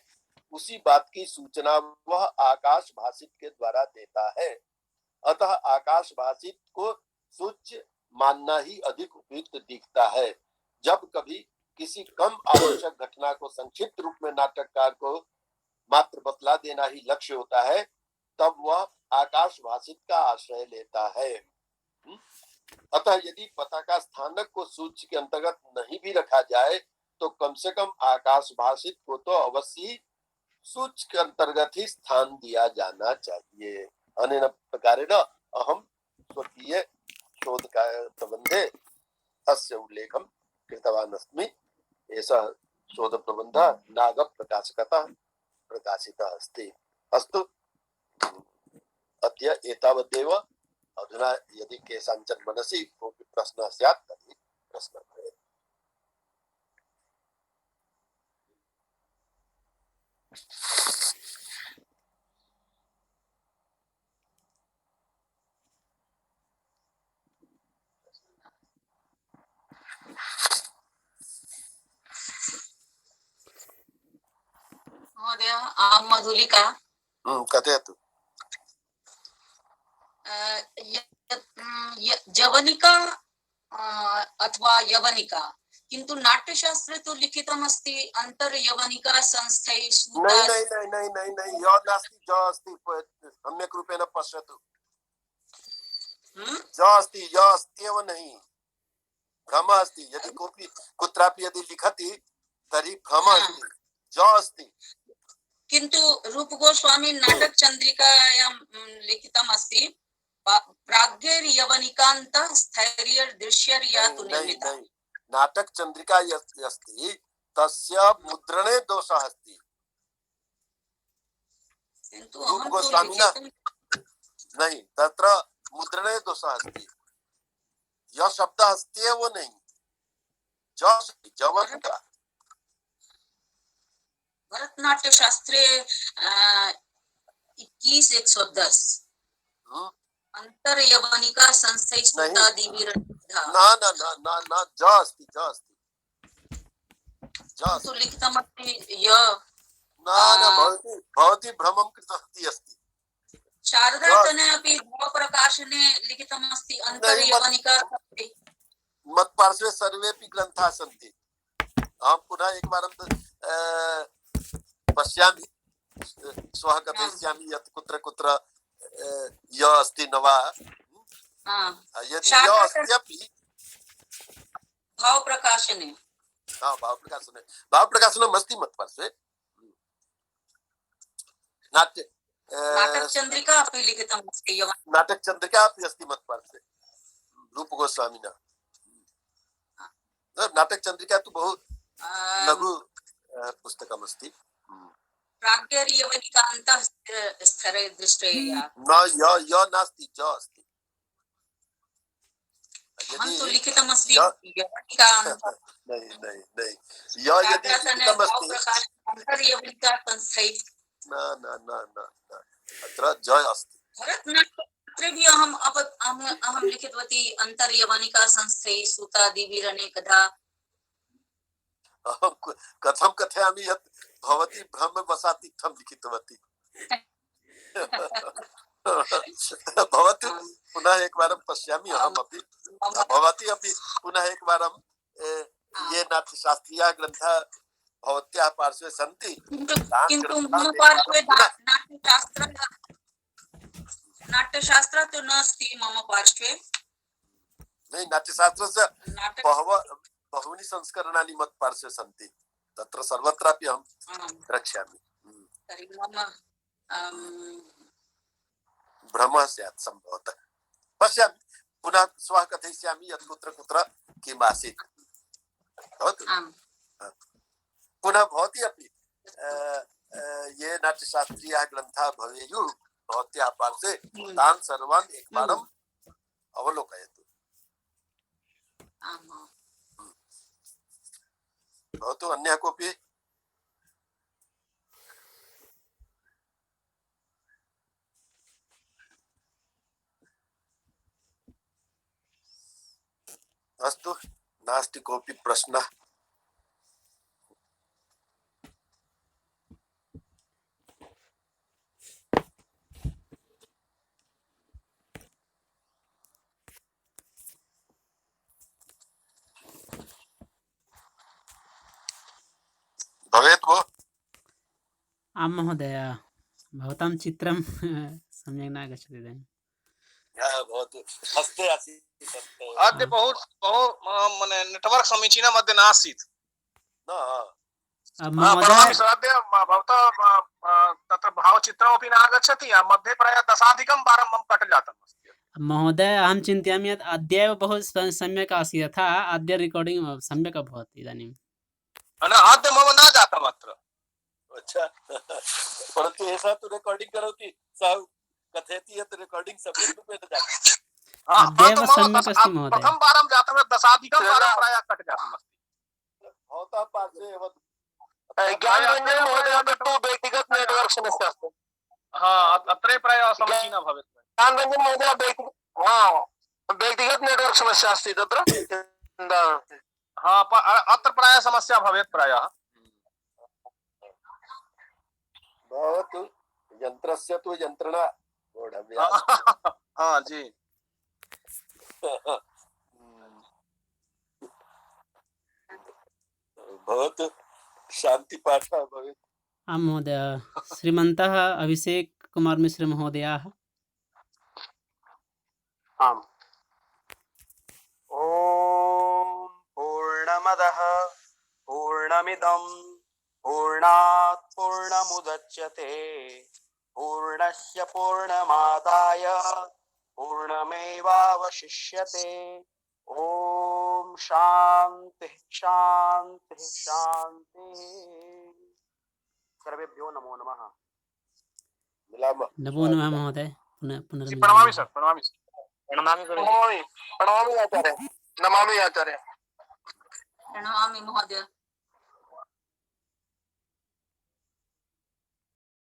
उसी बात की सूचना वह आकाश भाषित के द्वारा देता है। अतः आकाश भाषित को सूच्य मानना ही अधिक उपयुक्त दिखता है। जब कभी किसी कम आवश्यक घटना को संक्षिप्त रूप में नाटककार को मात्र बतला देना ही लक्ष्य होता है तब वह आकाश भाषित का आश्रय लेता है। अतः यदि पताका स्थानक को सूच्य के अंतर्गत नहीं भी रखा जाए तो कम से कम आकाश भाषित को तो अवश्य सूच्य के अंतर्गत ही स्थान दिया जाना चाहिए। अनेन प्रकारेण अहं स्वकीय शोधप्रबन्धे अस्य उल्लेखं कृतवान् अस्मि। एषः शोधप्रबन्धः नागप्रकाशकतः प्रकाशितः अस्ति। अस्तु, अद्य एतावदेव। अधुना यदि केषाञ्चन मनसि कोऽपि प्रश्नः स्यात् तर्हि प्रश्नः भवेत्। महोदय, आं मधुलिका। कथयतु। जवनिका अथवा यवनिका, किंतु नाट्यशास्त्रे तो लिखितमस्ति अन्तर्यवनिका संस्थै सूता। नहीं, य नास्ति, ज अस्ति। सम्यक् रूपेण पश्यतु। ज अस्ति, य अस्त्येव नहीं, भ्रमः अस्ति। यदि कोऽपि कुत्रापि यदि लिखति तर्हि भ्रमः अस्ति, ज अस्ति। किंतु रूप गोस्वामी नाटक चंद्रिकायां लिखितमस्ति प्राग्यर्यवनिकान्तः स्थैर्यदृश्यर्यातु निर्मिता। नाटक चंद्रिका अस्ति तस्य मुद्रणे दोषः अस्ति। किन्तु रूप गोस्वामिना नहीं, तत्र मुद्रणे दोषः अस्ति। यह शब्दः अस्ति एव नहीं, जवनिका। भरतनाट्य शास्त्रे 21:110। अंतर्यवनिका संशयिसुतादिविरनिधा ना ना ना ना ना ज अस्ति ज अस्ति ज अस्ति। तु लिखितमस्ति य न न भवती भवती भ्रमं कृतवती अस्ति। शारदातने अपि भावप्रकाशने लिखितमस्ति अंतर्यवनिका संशयि। मत्पार्श्वे सर्वेपि ग्रन्थाः सन्ति। अहं पुनः एकवारं पश्यामि, श्वः कथयिष्यामि यत् कुत्र कुत्र य अस्ति न वा। यदि य अस्ति अपि भावप्रकाशने भावप्रकाशनम् अस्ति मत्पार्श्वे। नाटकचन्द्रिका अपि लिखितमस्ति नाटकचन्द्रिका अपि अस्ति मत्पार्श्वे रूपगोस्वामिना। नाटकचन्द्रिका तु बहु लघु पुस्तकमस्ति। प्राज्ञर्यवनिकान्तः स्तरे दृष्टया न य नास्ति ज अस्ति। अहन्तु लिखितमस्ति यवनिकान्तः नहीं नहीं नहीं य यदि लिखितमस्ति अंतर्यवनिका संशयि न न न न अत्र ज अस्ति। भरतनाट्ये भी अहं लिखितवती अंतर्यवनिका संशयि सुतादिविरनेकधा। अहं कथं कथयामि यत् भवती ब्रह्मवसात् इत्थं लिखितवती। भवती पुनः एकवारं पश्यामि अहमपि, भवती अपि पुनः एकवारं ये नाट्यशास्त्रीयाः ग्रन्थाः भवत्याः पार्श्वे सन्ति। किन्तु मम पार्श्वे नाट्यशास्त्र तु नास्ति मम पार्श्वे। नहीं, नाट्यशास्त्रस्य बहूनि संस्करणानि मत्पार्श्वे सन्ति। तत्र सर्वत्रापि अहं द्रक्ष्यामि। तर्हि मम भ्रमः स्यात् सम्भवतः। पश्यामि, पुनः श्वः कथयिष्यामि यत् कुत्र कुत्र किम् आसीत्। भवतु पुनः भवती अपि ये नाट्यशास्त्रीयाः ग्रन्थाः भवेयुः भवत्याः पार्श्वे तान् सर्वान् एकवारम् अवलोकयतु। भवतु अन्यः कोऽपि? अस्तु, नास्ति कोऽपि प्रश्नः? भवेत् भो? आं महोदय, भवतां चित्रं सम्यक् न आगच्छति इदानीं। भवतु हस्ते आसीत् अद्य बहु माने नेटवर्क् समीचीनम् अद्य नासीत्। महोदय अद्य भवतः तत्र भावचित्रमपि न आगच्छति। मध्ये प्रायः 10,000 वारं मम कट् जातम् अस्ति। महोदय, अहं चिन्तयामि यत् अद्य एव बहु सम्यक् आसीत्, यथा अद्य रेकार्डिङ्ग् सम्यक् अभवत् इदानीं। अद्य मम न जातम् अत्र। अच्छा, परन्तु एषः तु रेकार्डिङ्ग् करोति, सः कथयति यत् रेकार्डिङ्ग् सम्यक् रूपेण जातम्। अद्यैव सम्यक् अस्ति महोदय। प्रथम वारं जातं 10,000 वारं प्रायः कट् जातम् अस्ति। भवतः पार्श्वे एव ज्ञानरञ्जन महोदय तु व्यक्तिगत नेटवर्क् समस्या अस्ति। अत्रे प्रायः समीचीनं भवेत्। ज्ञानरञ्जन महोदय व्यक्तिगत नेटवर्क् समस्या अस्ति तत्र। अत्र प्रायः समस्या भवेत् प्रायः। भवतु, यन्त्रस्य तु यन्त्रणा वोढव्या। जी। भवतु, शान्तिपाठः भवेत्। आं महोदय, श्रीमन्तः अभिषेक कुमार मिश्र महोदयाः। आम्। ॐ पूर्णमदः पूर्णमिदं पूर्णात् पूर्णमुदच्यते पूर्णस्य पूर्णमादाय पूर्णमेवावशिष्यते। ॐ शान्तिः शान्तिः शान्तिः। सर्वेभ्यो नमो नमः। मिलामः। नमो नमः महोदय। पुनर्मिलामः। प्रणमामि सर, प्रणमामि सर। प्रणमामि आचार्य। प्रणमामि महोदय।